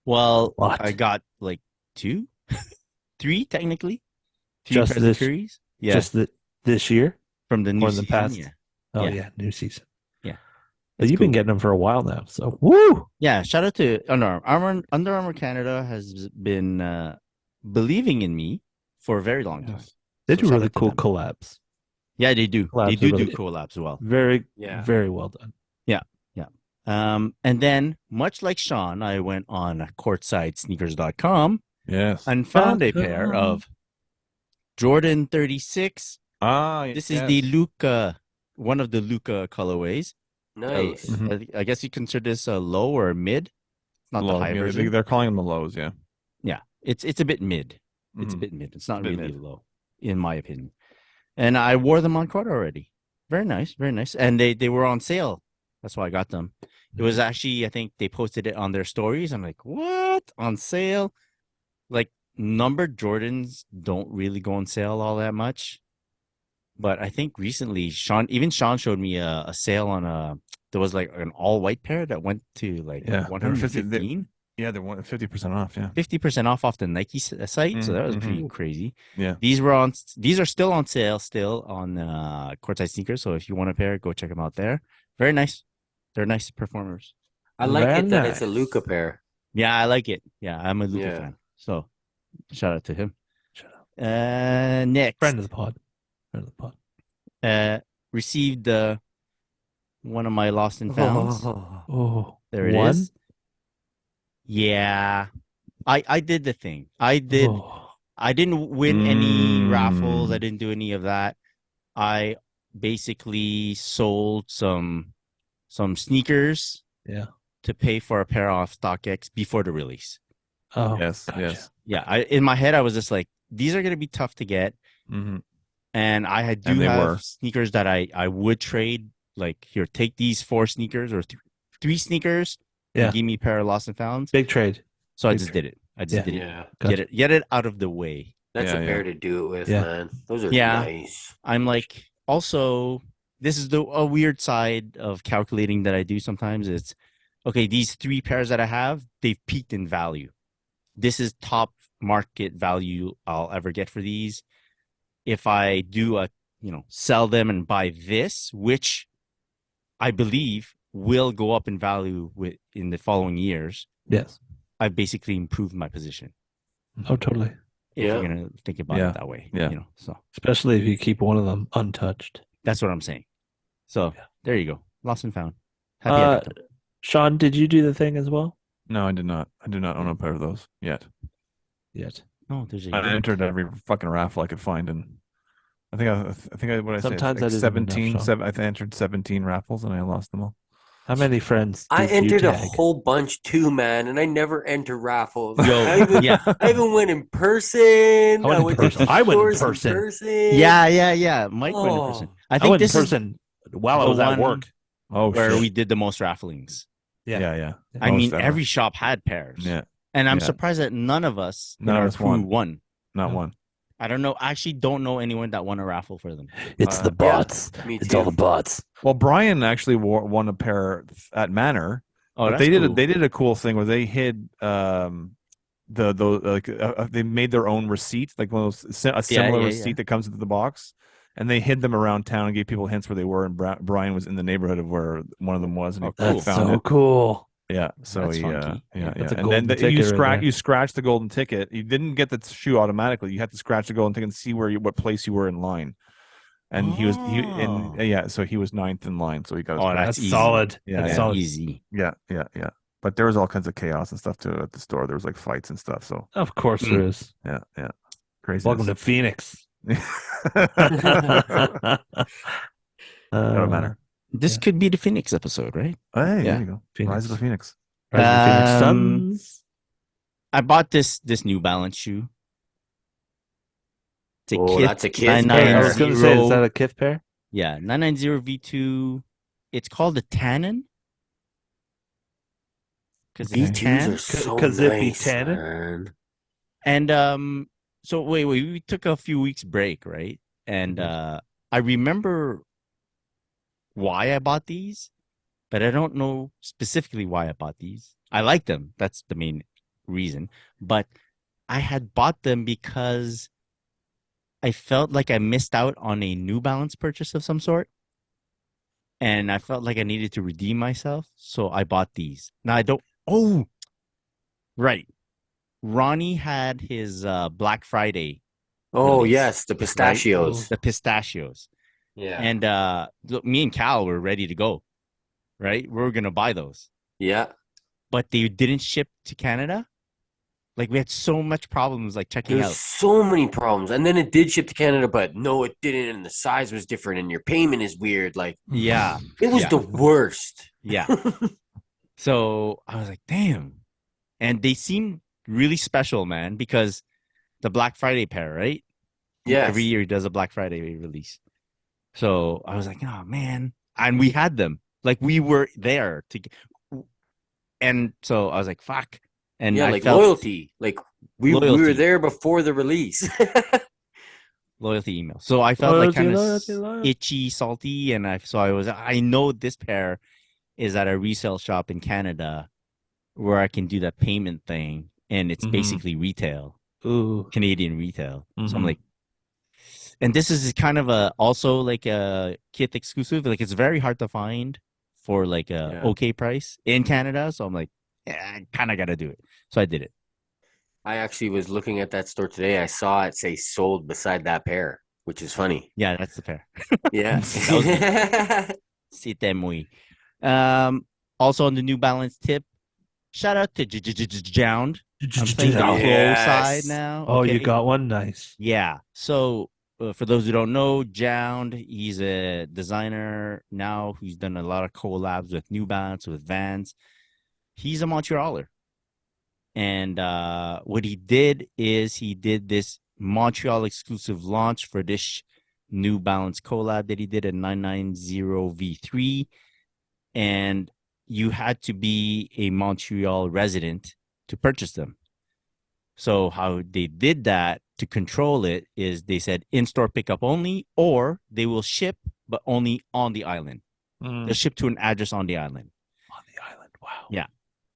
Well, What? I got like 2, 3 technically. 3 Just pairs this- of Currys. Yeah, Just this year from the new or in the season, past? Yeah. Oh Yeah. yeah, new season. Yeah. But It's you've been cool. getting them for a while now. So woo. Yeah, shout out to Under Armour. Under Armour Canada has been believing in me for a very long time. They So do shout really out to cool them. collabs. Yeah, they do. Collabs They are do really- collabs as well. Very, Yeah. very well done. And then, much like Sean, I went on courtsidesneakers.com Yes. and found a pair of Jordan 36. This is the Luca, one of the Luca colorways. Nice. Mhm. I guess you consider this a low or a mid. It's not Low. the high Yeah, version. they're calling them the lows. Yeah. Yeah, it's a bit mid. It's a Mhm. bit mid. It's not Bit really mid. low, in my opinion. And I wore them on court already. Very nice, very nice. And they were on sale. That's why I got them. It was actually, I think they posted it on their stories. I'm like, what? On sale? Like, numbered Jordans don't really go on sale all that much. But I think recently, Sean showed me a sale on there was like an all white pair that went to like Yeah, they were 115. Yeah, they're 50% off. Yeah. 50% off the Nike site, so that was pretty Mhm. crazy. Yeah. These are still on sale, still on Courtside Sneakers. So if you want a pair, go check them out there. Very nice. They're nice performers. I like Very it that it's a nice. Luca pair. Yeah, I like it. Yeah, I'm a Luka Yeah. fan. So shout out to him. Shut up. Next, Friend of the pod. Friend of the pod. received one of my lost and founds. Oh, There it is. one? Yeah, I did the thing. I did Oh. I didn't win any raffles. I Mm. didn't do any of that. I basically sold some sneakers Yeah. to pay for a pair off StockX before the release. Oh, Yes, gotcha. yes. Yeah, in my head I was just like, these are gonna be tough to get, Hmm. and I And do they have were. sneakers that I would trade. Like, here, take these 4 sneakers or 3 sneakers, Yeah. and give me a pair of lost and founds. Big trade. So I big just trade. did it. I just did it. Yeah. Gotcha. Get it out of the way. That's Yeah, a yeah. pair to do it with, Yeah. man. Those are Yeah. nice. I'm like, also, this is a weird side of calculating that I do sometimes. It's, okay, these 3 pairs that I have, they've peaked in value. This is top market value I'll ever get for these. If I do sell them and buy this, which I believe will go up in value in the following years, Yes. I've basically improved my position. Oh, totally. If Yeah. you're gonna think about Yeah. it that way, Yeah. So Especially if you keep one of them untouched. that's what I'm saying. So Yeah. there you go, lost and found. Happy I got them. Sean, did you do the thing as well? No, I did not. I do not own a pair of those yet. Yet. Oh, there's a I entered every fucking raffle I could find, and I think what I Sometimes said, that isn't enough, Sean. I entered 17 raffles and I lost them all. How many friends I did you entered a tag? whole bunch too, man, and I never enter raffles. Yo, yeah. I even went in person. I went in person. I went in person. Yeah. Mike went in person. I I think went in this is person while I the was at one work. Oh where shit! we did the most rafflings. Yeah. I Most mean, ever. every shop had pairs. Yeah, And I'm Yeah. surprised that none of us None in of our us crew won. won. not No. one. I don't know. I actually don't know anyone that won a raffle for them. It's the Yeah, bots. me It's too. all the bots. Well, Brian actually won a pair at Manor. Oh, But that's they did cool. they did a cool thing where they hid they made their own receipt, like one of those a similar yeah. receipt that comes into the box, and they hid them around town and gave people hints where they were. And Brian was in the neighborhood of where one of them was, and he Oh, cool. That's found so it. cool. Yeah, so That's he funky. yeah. That's a And then golden ticket right there. you scratch the golden ticket. You didn't get the shoe automatically. You had to scratch the golden ticket and see what place you were in line. And he was so he was 9th in line, so he got his Oh, pair. that's That's easy. solid. Yeah, That's yeah. solid. Easy. Yeah. But there was all kinds of chaos and stuff too at the store. There was like fights and stuff. So Of course there is. yeah, crazy. Welcome to Phoenix. Got a Manor. This Yeah. could be the Phoenix episode, right? Hey, Yeah. there you go. Phoenix. Rise of the Phoenix. Rise of the Phoenix Um, Suns. I bought this New Balance shoe. It's a Oh, Kith that's a Kith Hey, I pair. was going to say, is that a Kith pair? Yeah, 990 V2. It's called the Tannin. Because it's V2s tan. are so 'Cause it be nice, tannin? man. And so wait, we took a few weeks break, right? And I remember why I bought these, but I don't know specifically why I bought these. I like them. That's the main reason. But I had bought them because I felt like I missed out on a New Balance purchase of some sort. And I felt like I needed to redeem myself. So I bought these. Now I don't. Oh, right. Ronnie had his Black Friday. Oh release, yes, the pistachios. The pistachios. Yeah. And look, me and Cal were ready to go. Right? We were going to buy those. Yeah. But they didn't ship to Canada. Like, we had so much problems like checking There's out. so many problems. And then it did ship to Canada, but no, it didn't. And the size was different and your payment is weird. Like, Yeah. it was Yeah. the worst. Yeah. So I was like, damn. And they seemed really special, man, because the Black Friday pair, right? Yes. Every year he does a Black Friday release. So I was like, oh, man. And we had them. Like, we were there to get. And so I was like, fuck. And Yeah, I like felt loyalty. Like we were Loyalty. there before the release. loyalty email. So I felt like kind of Loyalty. itchy, salty, and I know this pair is at a resale shop in Canada where I can do that payment thing, and it's Mhm. basically retail, Ooh. Canadian retail. So I'm Mhm. like, and this is kind of also like a Kith exclusive. Like, it's very hard to find for like a Yeah. okay price in Canada. So I'm like, yeah, I kind of got to do it. So I did it. I actually was looking at that store today. I saw it say sold beside that pair, which is funny. Yeah, that's the pair. Yeah. C'était muy. Also on the New Balance tip, shout out to Jound. I'm playing the Oh, Clo side Yes. now. you Okay. got one? Nice. Yeah. So for those who don't know, Jound, he's a designer now who's done a lot of collabs with New Balance, with Vans. He's a Montrealer. And what he did is he did this Montreal exclusive launch for this New Balance collab that he did at 990V3. And you had to be a Montreal resident to purchase them. So how they did that to control it is they said in-store pickup only, or they will ship, but only on the island. They'll ship to an address on the island. On the island. Wow. Yeah.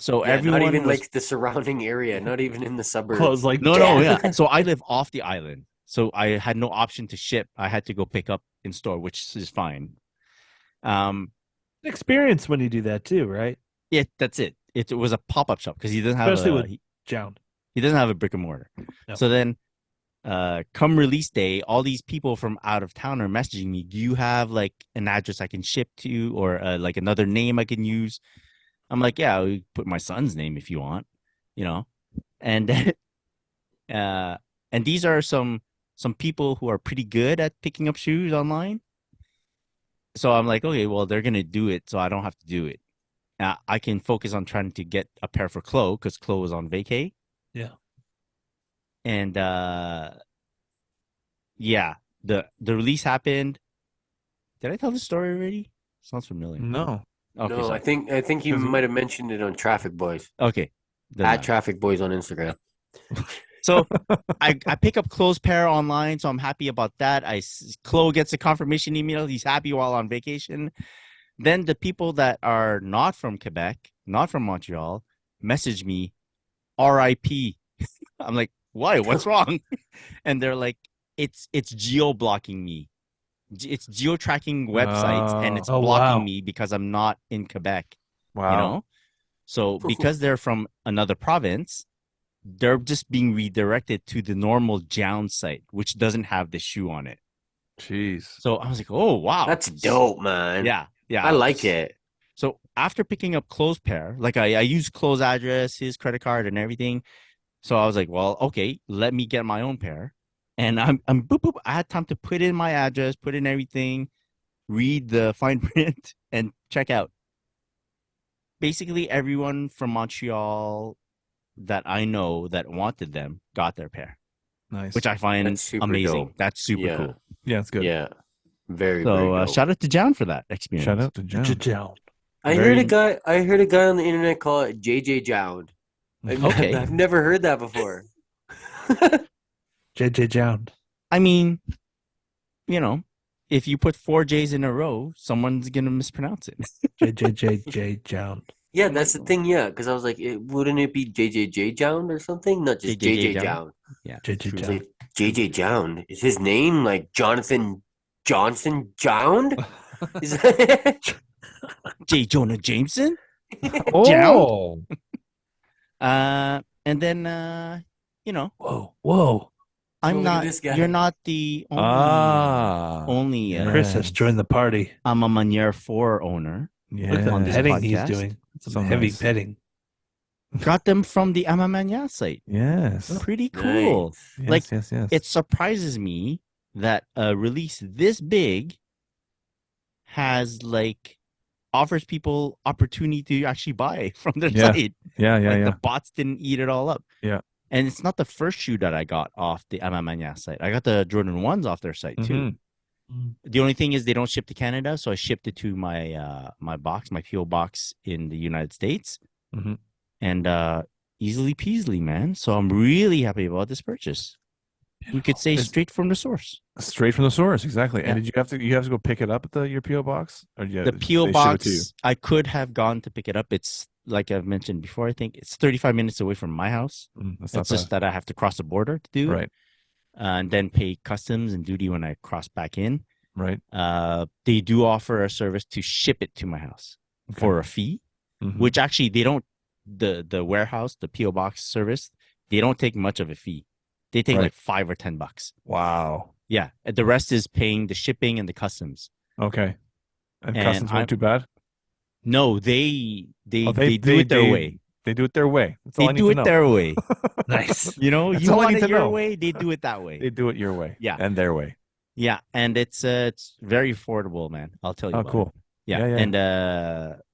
So Yeah, everyone not even was... like the surrounding area, not even in the suburbs. Close like No, death. yeah. So I live off the island. So I had no option to ship. I had to go pick up in store, which is fine. Experience when you do that too, right? Yeah, that's it. It was a pop-up shop because he doesn't have Especially a with Jound. he doesn't have a brick and mortar. No. So then come release day, all these people from out of town are messaging me, do you have like an address I can ship to, or like another name I can use? I'm like, yeah, I'll put my son's name if you want, you know. And then and these are some people who are pretty good at picking up shoes online. So I'm like, okay, well, they're gonna do it, so I don't have to do it. I can focus on trying to get a pair for Chloe because Chloe was on vacay. Yeah. And yeah, the release happened. Did I tell the story already? Sounds familiar. No. Okay, No, so, I think you might have mentioned it on Traffic Boys. okay. doesn't At matter. Traffic Boys on Instagram. So I pick up Chloe's pair online, so I'm happy about that. Chloe gets a confirmation email. He's happy while on vacation. Then the people that are not from Quebec, not from Montreal, message me, RIP. I'm like, why? What's wrong? And they're like, it's geo-blocking me. It's geo-tracking websites, and it's Oh, blocking wow. me because I'm not in Quebec. Wow. You know? So because they're from another province, they're just being redirected to the normal Jound site, which doesn't have the shoe on it. Jeez. So I was like, oh, wow. That's dope, man. Yeah. I like it. So after picking up Chloe's pair, like I used Chloe's address, his credit card, and everything. So I was like, well, okay, let me get my own pair. And I'm boop, boop. I had time to put in my address, put in everything, read the fine print, and check out. Basically, everyone from Montreal that I know that wanted them got their pair, Nice. which I find That's super amazing. dope. That's super Yeah. cool. Yeah, it's good. Yeah. Very, very So dope. shout out to John for that experience. Shout out to John. Jound. I heard a guy on the internet call it JJ Jound. Okay. I've never heard that before. JJ Jound. I mean, you know, if you put 4 J's in a row, someone's gonna mispronounce it. JJ Jound. Yeah, that's the thing. Yeah, because I was like, wouldn't it be JJJ Jound or something? Not just JJJ JJ Jound. Yeah, JJ true. It's Jound. like JJ Jound. Is his name like Jonathan Johnson Jound? Is that... J. Jonah Jameson. Oh. And then you know, Whoa. I'm Look at not. this guy. You're not the only. Ah. Only. Chris has Yes. joined the party. I'm a Manier 4 owner. Yeah. Look at on the this petting he's podcast. doing. So Some heavy nice. petting. Got them from the Amamanya site. Yes. Pretty cool. Nice. Like, yes. It surprises me that a release this big has like offers people opportunity to actually buy from their Yeah. site. Yeah. Like the bots didn't eat it all up. Yeah. And it's not the first shoe that I got off the Amamanya site. I got the Jordan 1s off their site too. Mhm. The only thing is they don't ship to Canada, so I shipped it to my my PO box in the United States. Mhm. And easily peasily, man. So I'm really happy about this purchase. We could say It's- straight from the source. Straight from the source, exactly. Yeah. And did you have to go pick it up at your PO box? Or The they PO ship it to you? box, I could have gone to pick it up. It's like I've mentioned before. I think it's 35 minutes away from my house. That's not It's just that I have to cross the border to do, right. And then pay customs and duty when I cross back in. Right. They do offer a service to ship it to my house Okay. for a fee, Mhm. which actually they don't. The warehouse, the PO box service, they don't take much of a fee. They take Right. like $5 or $10. Wow. Yeah, the rest is paying the shipping and the customs. Okay. And And customs weren't too bad. No, they Oh, do it their way. They do it their way. That's all They I need do to it know. their way. Nice. You know, That's you all I want need it to your know. way, they do it that way. They do it your way. Yeah. And their way. Yeah, and it's very affordable, man. I'll tell you. Oh, about cool. it. Yeah, Yeah. and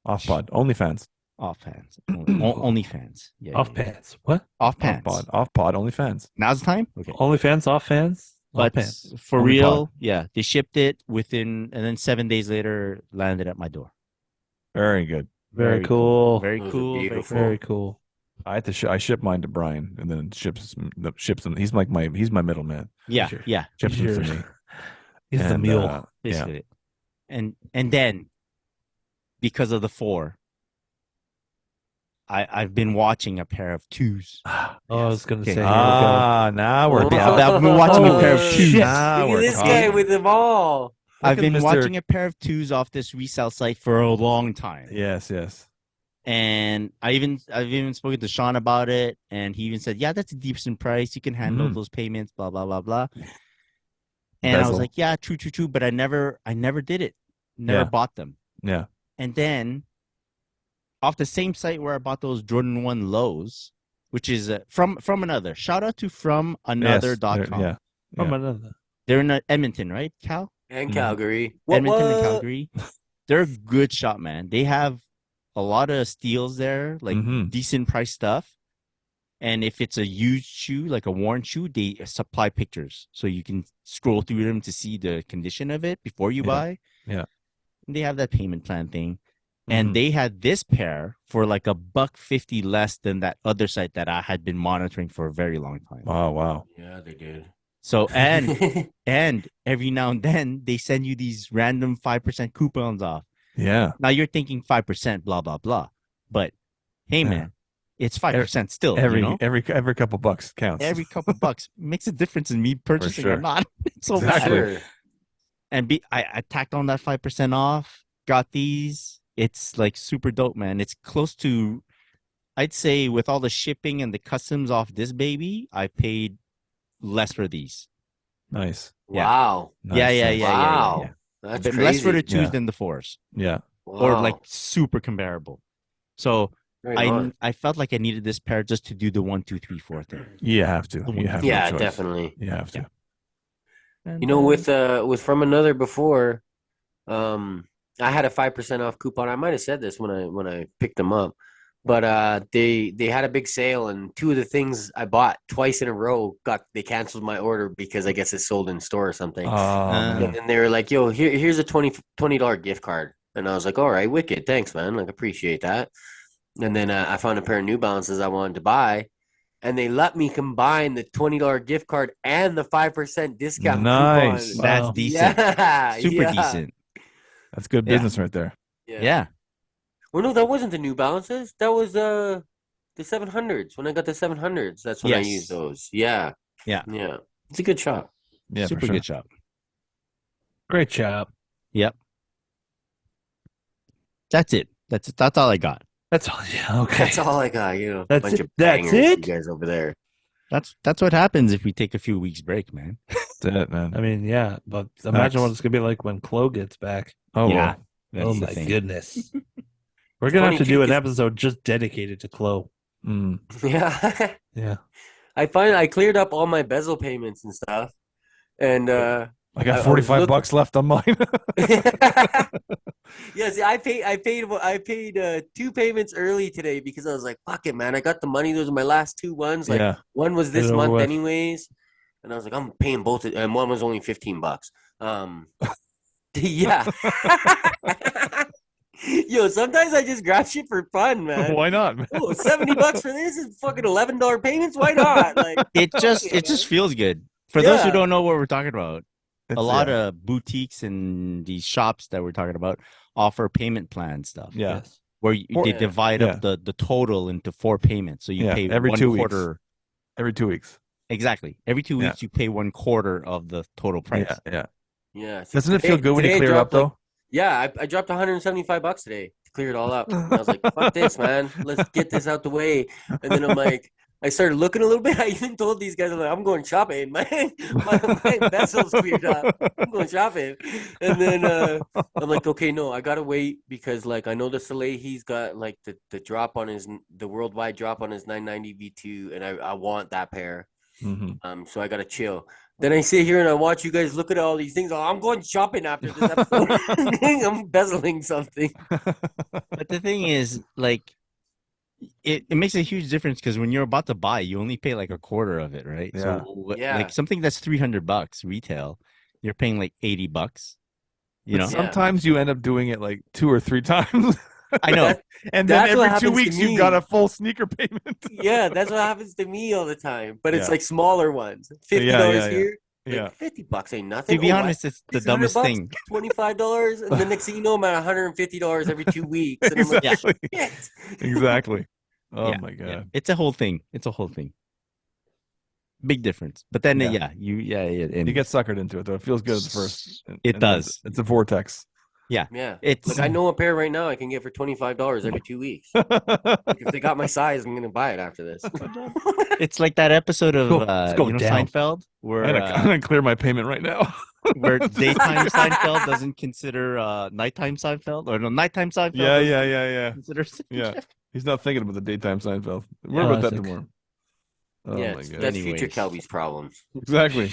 Off pod. OnlyFans. off hands, only fans. Yeah, Off pants. What? off Off pants. pod. Off pod. OnlyFans. Now's the time. Okay, Only fans, off fans, off but pants. for Only real, yeah, they shipped it within, and then 7 days later, landed at my door. Very good. Very cool. Very Those are cool. Very beautiful. cool. Very cool. I had to. I ship mine to Brian, and then ships him. He's like he's my middleman. Yeah, Sure. yeah, Ships him to Sure. me. He's the And, mule. yeah. basically. And then because of the 4, I've been watching a pair of 2s. I was gonna Okay. say. Now we're Oh. talking. I've been watching a pair of Oh, 2s. shit. Now Look at we're this talking. guy with them all. I've at been Mr. watching a pair of 2s off this resale site for a long time. Yes. And I've even spoken to Sean about it, and he even said, "Yeah, that's a decent price. You can handle Mhm. those payments." Blah blah blah blah. And I was Bezel. like, "Yeah, true." But I never did it. Never Yeah. bought them. Yeah. And then off the same site where I bought those Jordan 1 lows, which is from another. Shout out to FromAnother.com. Yeah. From Yeah. another. They're in Edmonton, right, Cal? And Mhm. Calgary. Edmonton and Calgary. They're a good shop, man. They have a lot of steals there, like Mhm. decent price stuff. And if it's a used shoe, like a worn shoe, they supply pictures. So you can scroll through them to see the condition of it before you Yeah. buy. Yeah. And they have that payment plan thing. Mhm. And they had this pair for like $150 less than that other site that I had been monitoring for a very long time. Oh wow. Yeah, they did. So and every now and then they send you these random 5% coupons off. Yeah. Now you're thinking 5%, blah blah blah. But hey Yeah. man, it's 5% still. Every you know? every couple bucks counts. Every couple bucks makes a difference in me purchasing or sure. not. It's so Exactly. bad. Sure. And I tacked on that 5% off, got these. It's like super dope, man. It's close to, I'd say, with all the shipping and the customs off this baby, I paid less for these. Nice. Yeah. Wow. Nice, Yeah. nice. Wow. That's But crazy. less for the 2s Yeah. than the 4s, Yeah. or Wow. like super comparable. So Right on. I felt like I needed this pair just to do the 1, 2, 3, 4 thing. You have to. You have no Yeah, choice. definitely. You have to. Yeah. And, You know, with From Another before, I had a 5% off coupon. I might have said this when I picked them up, but they had a big sale, and 2 of the things I bought twice in a row they canceled my order because I guess it sold in store or something. Oh, Uh, man. And they were like, "Yo, here's a $20 gift card," and I was like, "All right, wicked, thanks, man. Like, appreciate that." And then I found a pair of New Balances I wanted to buy. And they let me combine the $20 gift card and the 5% discount Nice. coupon. That's Wow. decent. Yeah, Super yeah, decent. That's good Yeah. business right there. Yeah. Well, no, that wasn't the New Balances. That was the 700s. When I got the 700s, that's when I Yes. used those. Yeah. Yeah. Yeah. It's a good shop. Yeah, Super for sure. good shop. Great job. Yep. That's it. That's all I got. That's all. Yeah. Okay. That's all I got. You know, That's bunch it? of That's bangers, it? you guys over there. That's what happens if we take a few weeks break, man. That's it, man. I mean, yeah, but imagine what it's gonna be like when Chloe gets back. Oh, Yeah. well. That's Oh the my thing. goodness. We're gonna have funny, to too, do an 'cause- episode just dedicated to Chloe. Mm. Yeah. Yeah. I cleared up all my bezel payments and stuff. And I I got was 45 look- bucks left on mine. yeah, see, I paid 2 payments early today because I was like, fuck it, man. I got the money. Those are my last 2 ones. Like yeah. one was Get this it over month with. anyways. And I was like, I'm paying both and one was only $15. Yeah. Yo, sometimes I just grab shit for fun, man. Why not, man? Oh, $70 for this and fucking $11 payments? Why not? Like It just Okay, it just man. feels good. For those who Yeah. don't know what we're talking about, It's, a lot yeah. of boutiques and these shops that we're talking about offer payment plan stuff. Yeah. Yes. Where they Yeah. divide up the total into 4 payments. So you Yeah, pay every 1 2 weeks. quarter. Every 2 weeks. Exactly. Every 2 Yeah. weeks you pay 1/4 of the total price. Yeah. Yeah. yeah. So Doesn't it feel good when you today clear it up, dropped, like, though? Yeah, I dropped $175 today to clear it all up. And I was like, fuck this, man. Let's get this out the way. And then I'm like, I started looking a little bit. I even told these guys, I'm going shopping. My bezel's cleared up. I'm going shopping. And then I'm like, okay, no, I gotta wait because like I know the Soleil, he's got like the drop on the worldwide drop on his 990 V2, and I want that pair. So I gotta chill. Then I sit here and I watch you guys look at all these things. Oh, I'm going shopping after this episode. I'm bezeling something. But the thing is, like, it makes a huge difference because when you're about to buy, you only pay like a quarter of it, right? Yeah. So Yeah. like something that's $300 retail, you're paying like $80. You know, Sometimes you end up doing it like 2 or 3 times. I know. And then That's what every 2 happens to weeks you've me. got a full sneaker payment. Yeah, that's what happens to me all the time. But it's Yeah. like smaller ones. $50 yeah. here. Yeah. Like $50 ain't nothing. To be Oh, what? honest, it's the $600 dumbest thing. $25, and the next thing you know, I'm at $150 every 2 weeks. And I'm like, Exactly. shit. Exactly. Oh Yeah, my god. yeah. It's a whole thing. It's a whole thing. Big difference. But then, Yeah. and You get suckered into it though. It feels good at first. It does. It's a vortex. Yeah. It's like I know a pair right now I can get for $25 every 2 weeks. Like if they got my size, I'm gonna buy it after this. It's like that episode of Let's go down. Seinfeld where I'm gonna clear my payment right now. where daytime Seinfeld doesn't consider nighttime Seinfeld, or no, nighttime Seinfeld. Yeah. Considers Yeah. He's not thinking about the daytime Seinfeld. We're Yeah, about that classic. tomorrow. Oh Yeah, my god. that's future Anyways. Calby's problems. Exactly.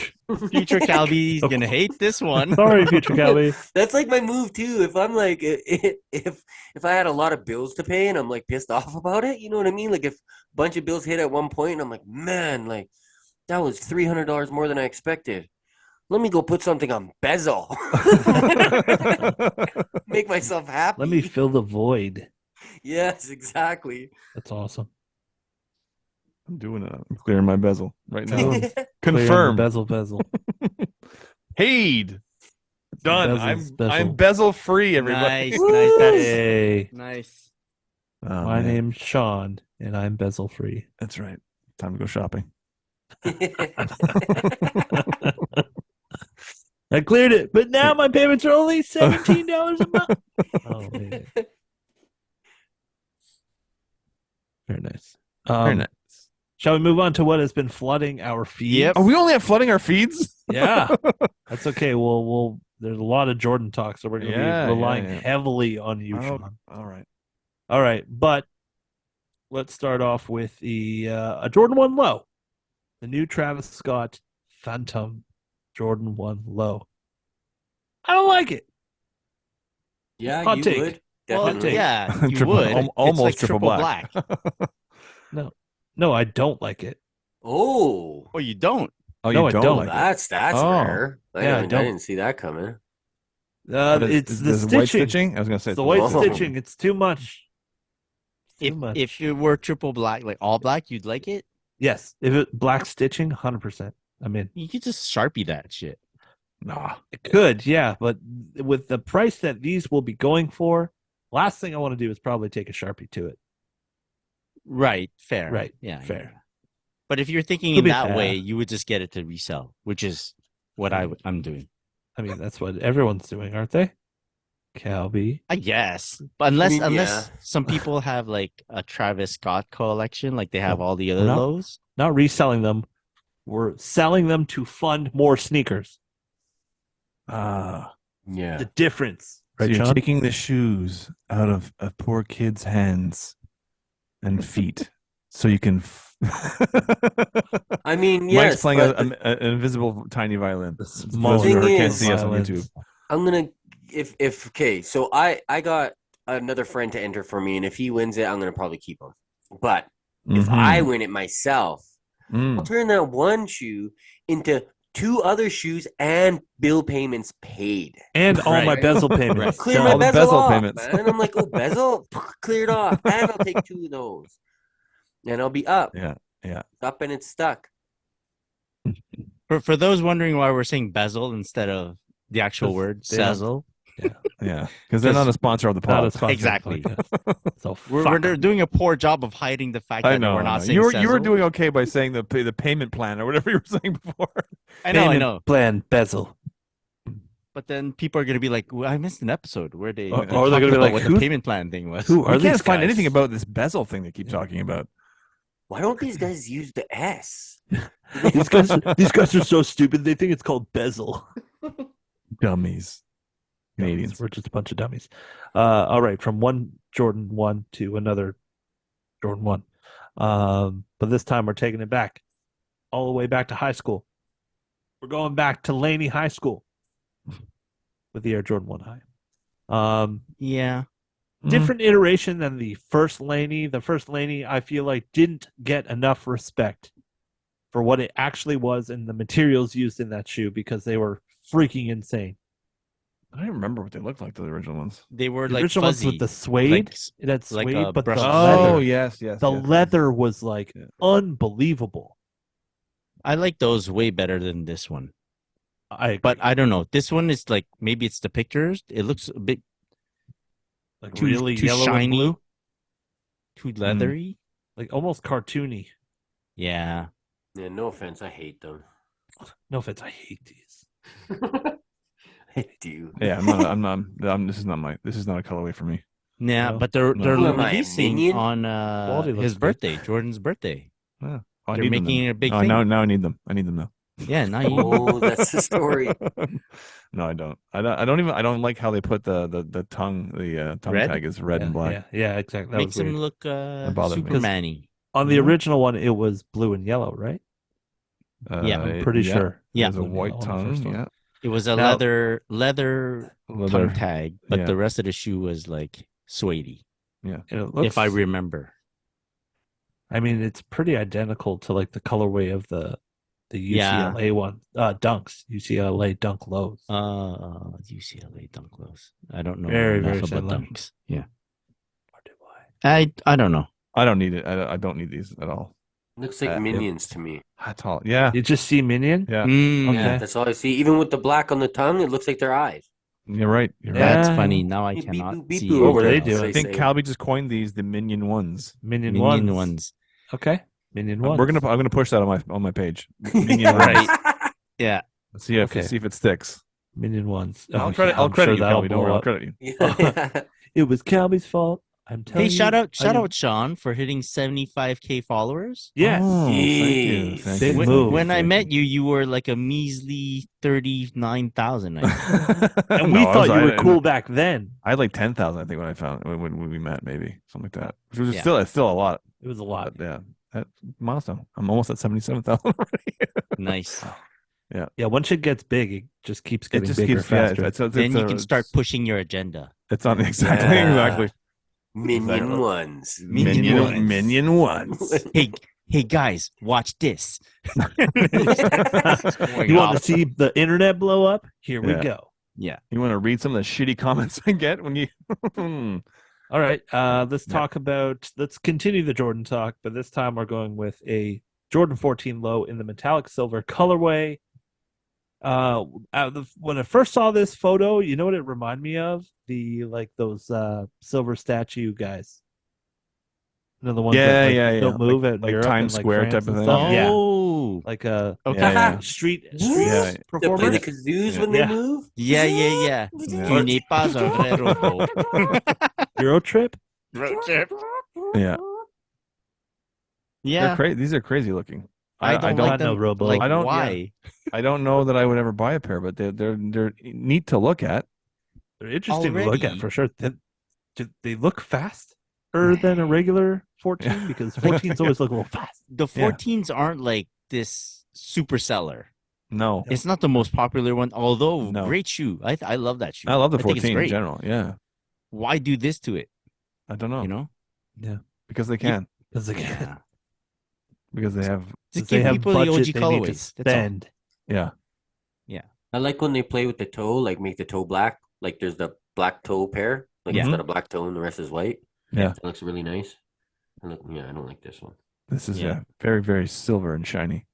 Future Calby's gonna hate this one. Sorry, future Calby. That's like my move too. If I'm like, if I had a lot of bills to pay and I'm like pissed off about it, you know what I mean? Like if a bunch of bills hit at one point and I'm like, man, like that was $300 more than I expected. Let me go put something on Bezel. Make myself happy. Let me fill the void. Yes, exactly. That's awesome. I'm doing it. I'm clearing my bezel right now. Clear the Confirm. bezel. Paid. Done. Bezel's I'm bezel. bezel free, everybody. Nice, nice. That's Hey, nice. Oh, my man. name's Sean, and I'm bezel free. That's right. Time to go shopping. I cleared it, but now my payments are only $17 a month. Oh, man. Very nice. Very nice. Shall we move on to what has been flooding our feed? Yep. Oh, we only have flooding our feeds? Yeah, that's okay. We'll there's a lot of Jordan talk, so we're going to Yeah, be relying yeah. heavily on you, Oh, Sean. all right. All right, but let's start off with the a Jordan 1 low, the new Travis Scott Phantom Jordan 1 low. I don't like it. Yeah, Hot you take. would. Well, Definitely. yeah, you Triple- would. almost It's like triple black. No, I don't like it. Oh, Oh, you don't. Oh, No, you I don't, don't. like it? that's Oh. rare. Yeah, I I don't. didn't see that coming. What is- It's is the this stitching. white stitching? I was gonna say It's the it's white Oh. stitching. It's too much. Too much. If it were triple black, like all black, you'd like it. Yes, if it black stitching, 100%. I'm in. You could just Sharpie that shit. Nah. It could, yeah, but with the price that these will be going for, last thing I want to do is probably take a Sharpie to it. Right. Fair. Right, Yeah. fair. yeah. But if you're thinking To in be that fair. way, you would just get it to resell, which is what I'm doing. I mean, that's what everyone's doing, aren't they? Calby. I guess, but unless mean, unless yeah. some people have like a Travis Scott collection, like they have all the other not- lows. Not reselling them. We're selling them to fund more sneakers. Ah. Yeah. The difference. So Right, you're Sean? taking the shoes out of a poor kid's hands and feet so you can. I mean, Mike's yes, playing but an invisible tiny violin. The Those smaller who thing can't is- see us on violins. YouTube. I'm gonna if okay. So I got another friend to enter for me, and if he wins it, I'm gonna probably keep him. But if I win it myself, I'll turn that one shoe into 2 other shoes and bill payments paid. And all my Right. bezel payments. Clear Done. my All the bezel, bezel off, payments. man. And I'm like, oh, bezel cleared off, and I'll take 2 of those, and I'll be up. Yeah, yeah. Up and it's stuck. For those wondering why we're saying bezel instead of the actual 'Cause word, they don't- sezzle, Yeah, because they're not a sponsor of the Not a pod. sponsor of the Exactly. podcast. So we're fuck. doing a poor job of hiding the fact I that know. we're I not know. saying You were sezzle. doing okay by saying the payment plan or whatever you were saying before. I know. Payment plan bezel. But then people are gonna be like, well, I missed an episode where they, Or they they're talked gonna be about like, what who- the payment plan thing was. Who I are can't these find guys? anything about this bezel thing they keep talking about. Why don't these guys use the S? These guys are so stupid. They think it's called bezel. Dummies. Canadians. We're just a bunch of dummies. All right, from one Jordan 1 to another Jordan 1. But this time we're taking it back, all the way back to high school. We're going back to Laney High School with the Air Jordan 1 High. Yeah. Different iteration than the first Laney. The first Laney, I feel like, didn't get enough respect for what it actually was and the materials used in that shoe because they were freaking insane. I don't even remember what they looked like, the original ones. They were The like original ones fuzzy. with the suede, like it had like suede, a but the brushed leather, Oh, yes. the leather was like Yeah. unbelievable. I like those way better than this one. But But I don't know. This one is like, maybe it's the pictures. It looks a bit like too, really too yellow shiny, and blue, too leathery. like almost cartoony. Yeah. Yeah, no offense, I hate them. No offense, I hate these. I do. Yeah, this is not a colorway for me. Yeah, No. but they're No. they're Who am I, a releasing minion? on Quality looks his good. birthday, Jordan's birthday. Oh, I They're need them making then. it a big Oh, thing. now I need them. I need them now. Yeah, now you Oh, that's the story. No, I don't. I don't like how they put the tongue tongue Red? tag is red yeah, and black. Yeah, exactly. That makes was him weird. look bothered me. Superman-y. On the Mhm. original one, it was blue and yellow, right? Yeah, I'm pretty sure. Yeah. There's a Blue and white yellow on the tongue. first one. Yeah. It was a Now- leather Leather. tongue tag, but yeah. the rest of the shoe was like suedey, And it looks, if I remember. I mean, it's pretty identical to like the colorway of the Yeah. UCLA one, Dunks, UCLA Dunk Lows. UCLA dunk lows. I don't know Very, enough very about similar. dunks. Yeah, Or do I? I don't know. I don't need it. I don't need these at all. Looks like minions to me. That's all. Yeah. You just see Minion? Yeah. Mm, Yeah, Okay. that's all I see. Even with the black on the tongue, it looks like their eyes. You're right. You're right. That's Yeah. funny. Now I Beep, cannot boop, beep, see. boop. What were they anything else. doing? I think say. Calby just coined these the minion ones. Minion, Minion ones. ones. Okay. Minion ones. I'm gonna push that on my page. Minion Right. ones. Yeah. Let's see if it sticks. Minion ones. I'll Oh, credit I'm you, sure that'll Calby. Don't worry, blow I'll up. credit you. Yeah. It was Calby's fault. I'm telling Hey, you. shout I out, didn't- Sean for hitting 75K followers. Yes. Oh, thank you. Jeez. Thank Big you. When, move. when I met you, you were like a measly 39,000. And No, we I thought was- you were I- cool back then. I had like 10,000, I think, when we met, maybe something like that. Which was Yeah. still a lot. It was a lot. But, yeah, that milestone. I'm almost at 77,000 already. Nice. Yeah, once it gets big, it just keeps It getting just bigger keeps faster. faster. Then you can start pushing your agenda. It's on exactly Yeah. exactly. Minion Exactly. ones. Minion ones. Hey guys, watch this. You want to see the internet blow up? Here we Yeah. go. Yeah. You want to read some of the shitty comments I get when you? All right, let's let's continue the Jordan talk, but this time we're going with a Jordan 14 low in the metallic silver colorway. When I first saw this photo, you know what it reminded me of? Those silver statue guys. You know, the ones that don't move at like Europe Times and, Square France type and of stuff. thing. Yeah, Oh. like Okay. Yeah. street Yeah. They play the performers. kazoos Yeah. when they move. Yeah. Yeah. Tu n'es pas un vrai robot. Euro trip. Yeah, Yeah. they're crazy. These are crazy looking. I I don't don't like them. know, Robo. Like, I don't- why? I don't know that I would ever buy a pair, but they're neat to look at. They're interesting to look at Already. for sure. They look faster than a regular 14 because 14s always look a little fast. The 14s aren't like this super seller. No, It's not the most popular one, although No. great shoe. I love that shoe. I love the think it's 14 in great. general. Yeah, Why do this to it? I don't know. You know? Because they can. Because again, Yeah. Because they have. Just they give have people the budget OG they need to colorways. That's all. spend. Yeah. I like when they play with the toe, like make the toe black. Like there's the black toe pair. Like Yeah. it's got a black toe and the rest is white. Yeah. It looks really nice. I don't like this one. This is Yeah. very very silver and shiny.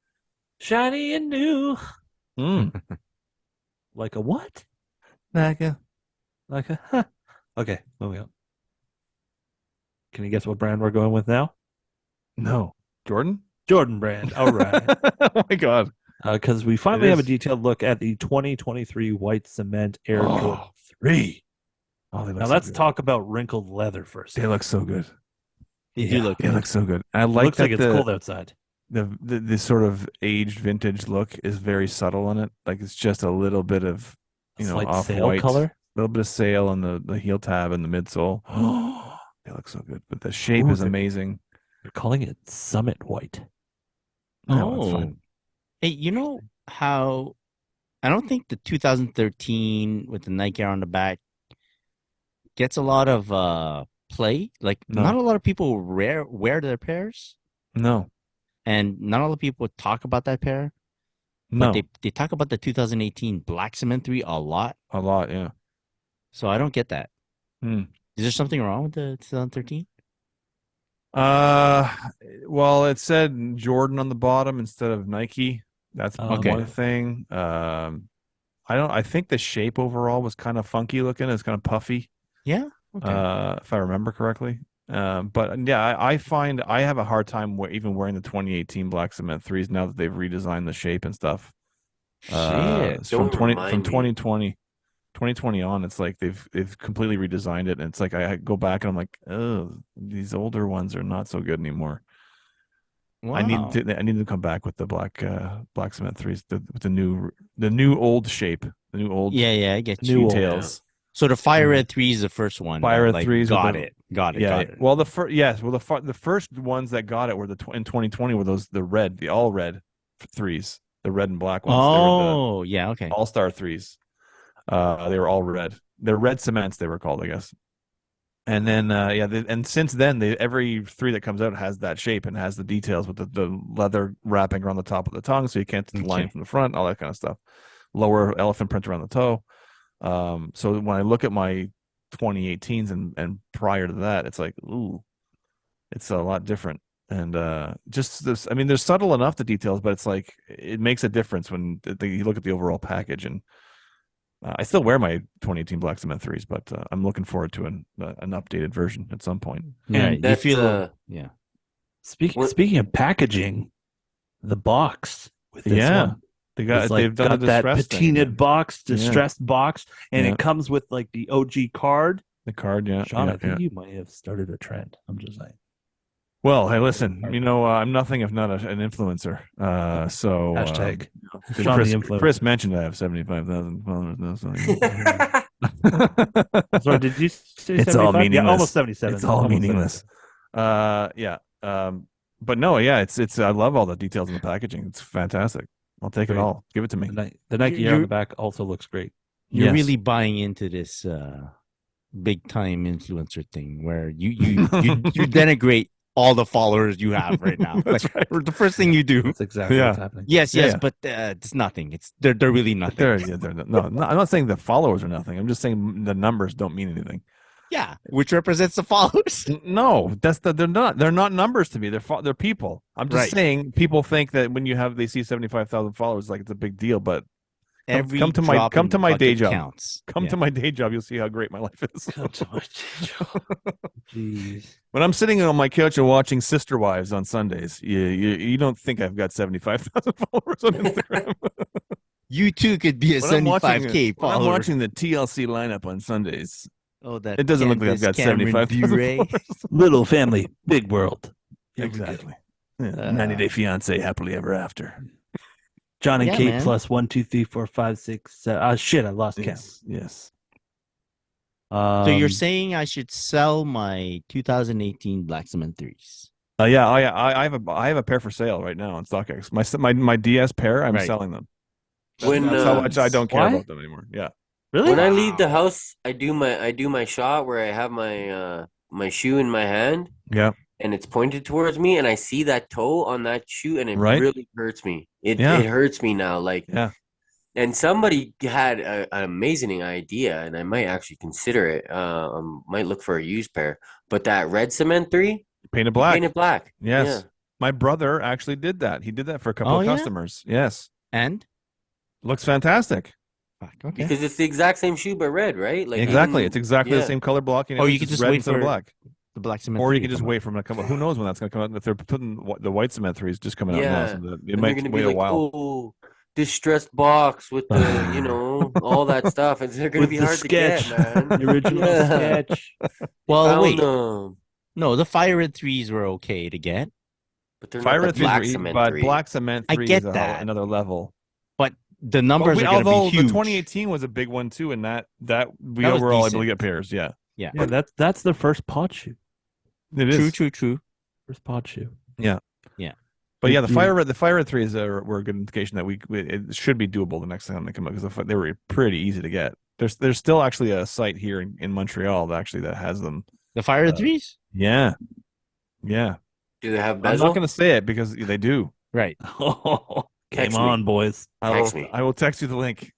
Shiny and new. Mm. Like a what? Like a Like a huh. Okay, moving on. Can you guess what brand we're going with now? no Jordan. Jordan brand. All right. Oh my god. Because we finally have a is. detailed look at the 2023 white cement Air Oh. Jordan 3. Oh, they look Now so let's good. talk about wrinkled leather first. They look so good. They do look It good. looks so good. I It like looks like that it's cold outside. the sort of aged vintage look is very subtle on it. Like it's just a little bit of Slight off sail white, color. a little bit of sail on the heel tab and the midsole. They look so good, but the shape Ooh, is they're- amazing. They're calling it Summit White. No, it's Oh, fine. hey, you know how I don't think the 2013 with the Nike Air on the back gets a lot of play. Like, No. not a lot of people wear their pairs, No, and not a lot of people talk about that pair. no, But they talk about the 2018 Black Cement 3 a lot, a lot. Yeah. so I don't get that. Hmm. Is there something wrong with the 2013? Uh, well, it said Jordan on the bottom instead of Nike. That's Okay. one thing. I think the shape overall was kind of funky looking. It's kind of puffy. Yeah. Okay. If I remember correctly. But yeah, I find I have a hard time even wearing the 2018 Black Cement 3s now that they've redesigned the shape and stuff. Shit. It's from Don't remind me. 2020 on, it's like they've completely redesigned it, and it's like I go back and I'm like, oh, these older ones are not so good anymore. Wow. I need to come back with the black cement 3s, with the new old shape, the new old Yeah, I get New you. old. details. So the Fire Red 3 is the first one. Fire that, Red like, 3s with got the- it. Got it. Yeah. Got it. Well, the first ones that got it were in 2020 were the all red 3s, the red and black ones. They were Oh, yeah. Okay. the all-star 3s. They were all red. They're red cements, they were called, I guess. And then and since then, every 3 that comes out has that shape and has the details with the leather wrapping around the top of the tongue, so you can't see the line Okay. from the front, all that kind of stuff. Lower elephant print around the toe. So when I look at my 2018s and prior to that, it's like, ooh, it's a lot different. And just this, I mean, they're subtle enough, the details, but it's like it makes a difference when you look at the overall package. And I still wear my 2018 Black Cement 3s, but I'm looking forward to an updated version at some point. Yeah. And You that's, feel. Yeah. Speaking of packaging, the box with this Yeah. one. They've done got the that distressed thing patinaed again. box, distressed box, and Yeah. it comes with like the OG card. The card, yeah. Sean, yeah, I think yeah. you might have started a trend. I'm just saying. Well, hey, listen, I'm nothing if not an influencer. So Hashtag. Chris, Sean the influencer. Chris mentioned I have 75,000 followers now. So Sorry, did you say It's 75? all Yeah, meaningless. almost 77. It's all Almost meaningless. Yeah. But no, yeah, it's I love all the details in the packaging. It's fantastic. Great. Take it all. Give it to me. The Nike Air on You're- the back also looks great. You're Yes. really buying into this big time influencer thing where you denigrate all the followers you have right now. That's Like, right. the first thing you do. That's exactly Yeah. what's happening. Yes, Yeah, yeah. but it's nothing. They're really nothing. They're no, I'm not saying the followers are nothing. I'm just saying the numbers don't mean anything. Yeah, which represents the followers. No, they're not numbers to me. They're people. I'm just Right. saying people think that when they see 75,000 followers, like it's a big deal. But Every come to my drop in day bucket job. counts. Come Yeah. to my day job, you'll see how great my life is. Jeez. When I'm sitting on my couch and watching Sister Wives on Sundays, you don't think I've got 75,000 followers on Instagram. You too could be a When I'm watching 75K when I'm follower. watching the TLC lineup on Sundays, Oh, that it doesn't look like I've got Candace Cameron 75,000 Bure. followers. Little family, big world. Here we go. Exactly. Yeah, 90 Day Fiance, happily ever after. John and Yeah, Kate man. plus 1, 2, 3, 4, 5, 6, 7. Shit, I lost count. Yes. So you're saying I should sell my 2018 Black Cement 3s? Yeah. I have a pair for sale right now on StockX. My DS pair, I'm Right. selling them. When, That's how much I don't care why? about them anymore. Yeah. Really? When I leave the house, I do my shot where I have my shoe in my hand Yeah. and it's pointed towards me, and I see that toe on that shoe, and it Right. really hurts me. It Yeah. hurts me now. Like, Yeah. and somebody had an amazing idea, and I might actually consider it. Might look for a used pair, but that red cement 3, Painted black. painted black. Yes. Yeah. My brother actually did that. He did that for a couple Oh, of yeah? customers. Yes. And? Looks fantastic. Fuck, okay. Because it's the exact same shoe but red, right? Like Exactly. even- It's exactly the yeah. same color blocking. Or It's you could just red wait instead of for black. the Black Cement Or 3 you could to just come wait out. for them to come out. Who knows when that's going to come out? If they're putting the white cement 3s just coming out now, Yeah. so it And they're might gonna wait be like, a while. oh, distressed box with the, all that stuff. It's they're gonna With be the hard sketch. to get, man. The original Yeah. sketch. Well, Found wait. them. No, the Fire Red 3s were okay to get, But they're Fire not Red the 3s black were cement but 3. Black Cement I 3 get is that. another level. but the numbers are going to be Although huge. the 2018 was a big one too, and that we That was were all able to decent. get pairs. Yeah, Yeah. Yeah, that's the first pod shoe. it is. True. First pod shoe. But yeah, the You- Fire Red 3s were a good indication that it should be doable the next time they come out because they were pretty easy to get. There's still actually a site here in Montreal that has them. The Fire Red 3s? Yeah. Do they have I'm bezel? not going to say it because they do. Right. Game Text me. on, boys. Text me. I will text you the link.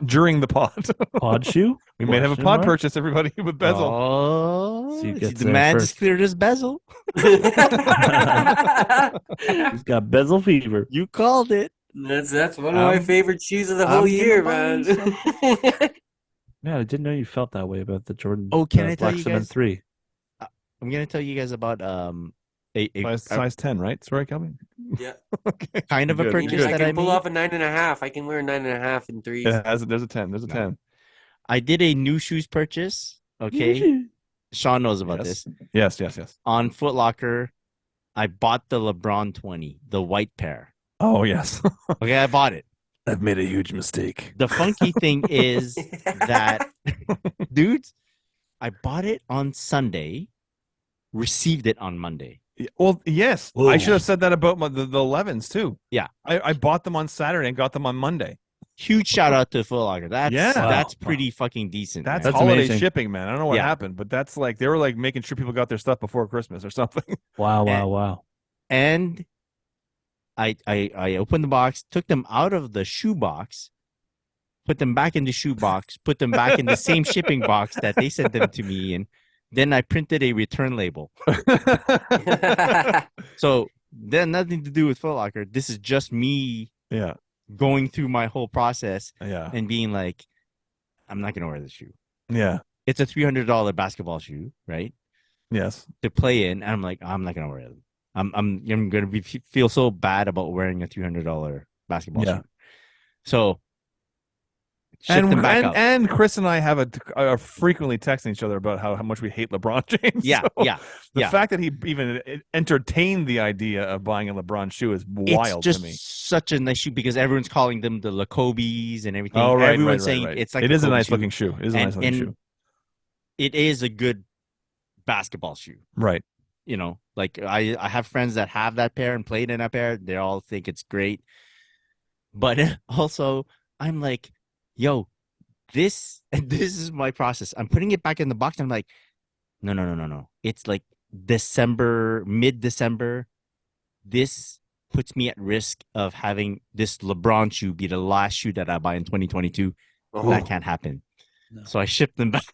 During the pod. Pod shoe? We may have a Question pod mark? purchase, everybody, with bezel. Oh, See who gets the there man first. just cleared his bezel. He's got bezel fever. You called it. That's one of my favorite shoes of the whole I'm year, gonna man. buy Man, I didn't know you felt that way about the Jordan. Oh, can I tell Black you Cement guys? 3. I'm gonna tell you guys about Size 10, right? Sorry, Calvin. Yeah. Okay. kind of a Good, purchase good. I that I can pull made. off a 9.5. I can wear a 9.5 and 3s. There's a 10. There's a No. 10. I did a new shoes purchase. Okay, Sean knows about this. Yes. On Foot Locker, I bought the LeBron 20, the white pair. Oh, yes. Okay, I bought it. I've made a huge mistake. The funky thing is that, dudes, I bought it on Sunday, received it on Monday. Well, yes. Whoa. I should have said that about the 11s, too. Yeah. I bought them on Saturday and got them on Monday. Huge shout out to Foot Locker. That's Wow. pretty fucking decent. That's man. holiday amazing. shipping, man. I don't know what Yeah. happened, but that's like, they were like making sure people got their stuff before Christmas or something. Wow. And I opened the box, took them out of the shoe box, put them back in the shoe box, put them back in the same shipping box that they sent them to me, and then I printed a return label. So then nothing to do with Foot Locker. This is just me Yeah. going through my whole process Yeah. and being like, I'm not gonna wear this shoe. Yeah. It's a $300 basketball shoe, right? Yes. To play in. And I'm like, I'm not gonna wear it. I'm gonna feel so bad about wearing a $300 basketball Yeah. shoe. So shipped them back out. And Chris and I are frequently texting each other about how much we hate LeBron James. Yeah, So yeah. The yeah. fact that he even entertained the idea of buying a LeBron shoe is wild It's to me. just such a nice shoe because everyone's calling them the Lacobes and everything. Oh, right, Everyone's right, saying right. it's like It is a Kobe nice shoe. looking shoe. It is a nice looking and shoe. It is a good basketball shoe. Right. You know, like I have friends that have that pair and played in that pair. They all think it's great. But also, I'm like, yo, this is my process. I'm putting it back in the box. And I'm like, no. It's like mid-December. This puts me at risk of having this LeBron shoe be the last shoe that I buy in 2022. Oh. That can't happen. No. So I shipped them back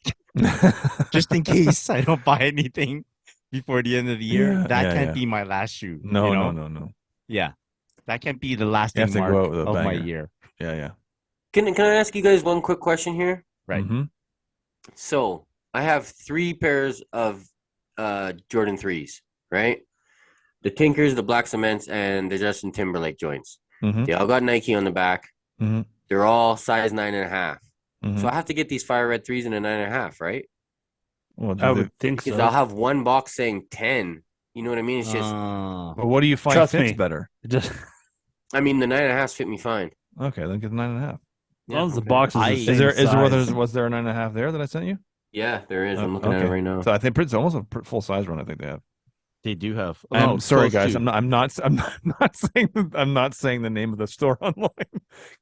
just in case I don't buy anything before the end of the year. Yeah, That yeah, can't yeah. be my last shoe. No, you know? no. Yeah. That can't be the You lasting have to mark go out with a of my banger. year. Yeah. Can I ask you guys one quick question here? Right. Mhm. So I have 3 pairs of Jordan 3s, right? The Tinkers, the Black Cements, and the Justin Timberlake joints. Mhm. They all got Nike on the back. Mhm. They're all size 9.5. Mhm. So I have to get these Fire Red 3s in a 9.5, right? Well, I would think Because so. I'll have one box saying 10. You know what I mean? It's just, But what do you find Trust fits me. better? Just I mean, the 9.5s fit me fine. Okay, then get the 9.5. as long as the okay. box is the I- same Is there size. was there a 9.5 there that I sent you? Yeah, there is. Oh, I'm looking at it okay. right now. So I think it's almost a full size run. I think they have. They do have. I'm sorry, close guys. to. I'm not saying the name of the store online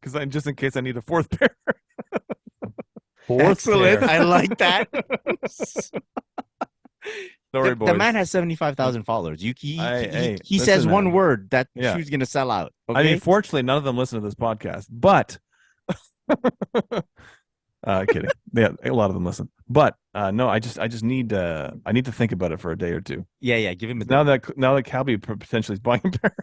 because just in case I need a 4th pair. Fourth Excellent. pair. I like that. Sorry, boys. The man has 75,000 followers. He Hey, says listen, one man. word that Yeah. shoe's gonna sell out. Okay? I mean, fortunately, none of them listen to this podcast, but kidding. Yeah, a lot of them listen, but no, I just need I need to think about it for a day or two. yeah. Give him a Now that Calby potentially is buying a pair,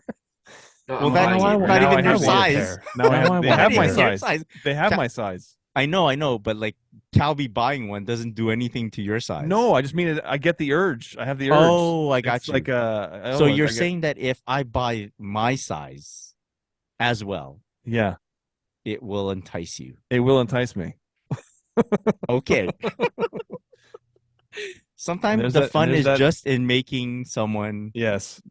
Well, that's Now I not want- even now I your have one size. pair. Now I Now have- I they want have a my pair. size. They have Ca- my size. I know, but like Calby buying one doesn't do anything to your size. No, I just mean I get the urge. I have the urge. Oh, I got It's you. like So you're saying that if I buy my size as well, yeah, it will entice you. it will entice me. Okay. Sometimes there's the that- fun there's is that- just in making someone Yes.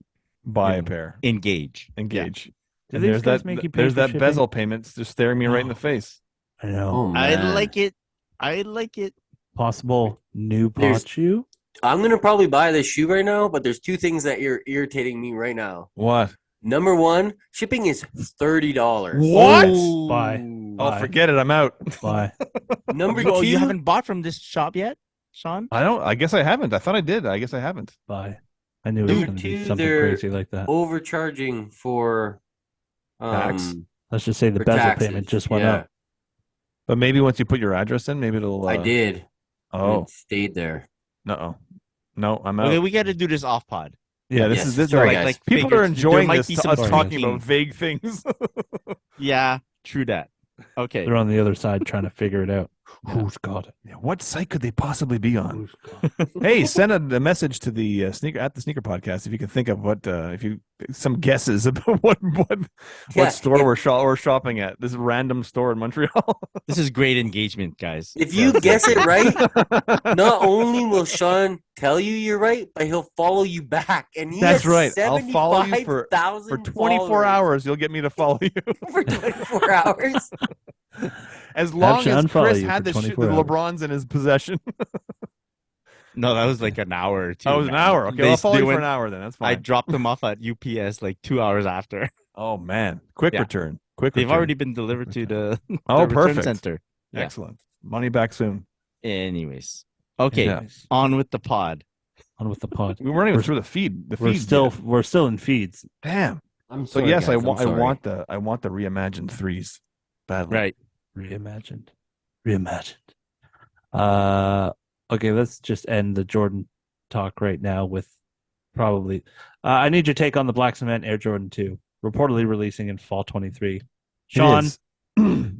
Buy You a know, pair. engage. Engage. Do And these there's guys that make you pay there's for that shipping? bezel payments just staring me right in the No. face. I know. Oh I man, like it. I like it. Possible new There's- pot shoe? I'm gonna probably buy this shoe right now, but there's two things that are irritating me right now. What? Number one, shipping is $30. What? Bye. Oh, Bye. forget it. I'm out. Bye. Number Oh, two, you haven't bought from this shop yet, Sean? I guess I haven't. I thought I did. I guess I haven't. Bye. I knew it was Number going to be two, something they're crazy like that. overcharging for Tax? Let's just say the for bezel taxes. payment just went Yeah, up. But maybe once you put your address in, maybe it'll. I did. Oh, It stayed there. no. No, I'm out. Okay, we got to do this off pod. Yeah, this Yes, is this. sorry, Like, guys. people figures. are enjoying There might this. be Us some talking tweaking. about vague things. Yeah, true that. Okay. They're on the other side trying to figure it out. Who's got it? Yeah, what site could they possibly be on? Who's got it? Hey, send a message to the sneaker podcast if you can think of what if you some guesses about what Yeah, store if- we're shopping at. This random store in Montreal. This is great engagement, guys. If you guess it right, not only will Sean tell you you're right, but he'll follow you back. And he That's has right. I'll follow you for 75,000 24 followers. hours. You'll get me to follow you. For 24 hours. As long Sean as follow Chris you had for the 24 hours. LeBrons in his possession. No, that was like an hour or two. Oh, it was an man. hour. Okay, They- well, I'll follow they you for went- an hour then. That's I fine. dropped them off at UPS like 2 hours after. Oh man, quick Yeah. return. Quick. They've return. already been delivered to the, Oh, the return perfect. center. Yeah. Excellent. Money back soon. Anyways, okay, Yeah. on with the pod. On with the pod. We weren't even We're- through the feed. The We're feed still yet. we're still in feeds. Damn. I'm So sorry, yes, guys, I want I'm sorry. I want the reimagined threes badly. Right. Reimagined. Okay, let's just end the Jordan talk right now with probably I need your take on the Black Cement Air Jordan 2, reportedly releasing in fall 23. Sean,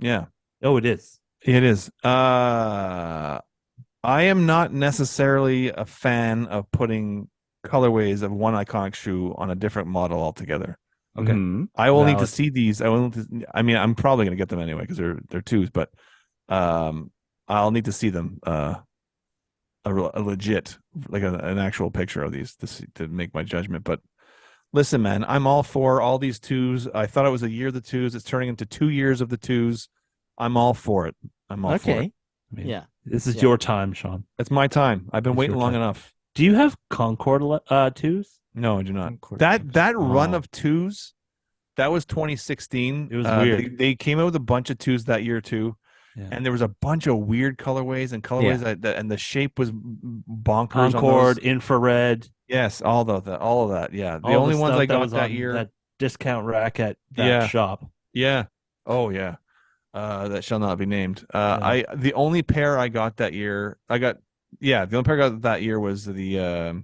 Yeah, oh it is. it is. I am not necessarily a fan of putting colorways of one iconic shoe on a different model altogether. Okay. Mhm. I will need to Valid. see these. I mean, I'm probably going to get them anyway because they're twos, but I'll need to see them. A legit, like an actual picture of these to make my judgment. But listen, man, I'm all for all these twos. I thought it was a year of the twos. It's turning into 2 years of the twos. I'm all for it. I'm all for it. Okay. I mean, Yeah. This is Yeah. your time, Sean. It's my time. I've been It's waiting your long time. enough. Do you have Concord twos? No, I do not. Concord That run Oh. of twos, that was 2016. It was weird. They came out with a bunch of twos that year too. Yeah. And there was a bunch of weird colorways and the shape was bonkers. on Concord, those. infrared. Yes, all of that. Yeah, the all only ones stuff I got was that on year. That discount rack at that Yeah. shop. Yeah. Oh yeah. That shall not be named. Yeah. The only pair I got that year, the only pair I got that year was the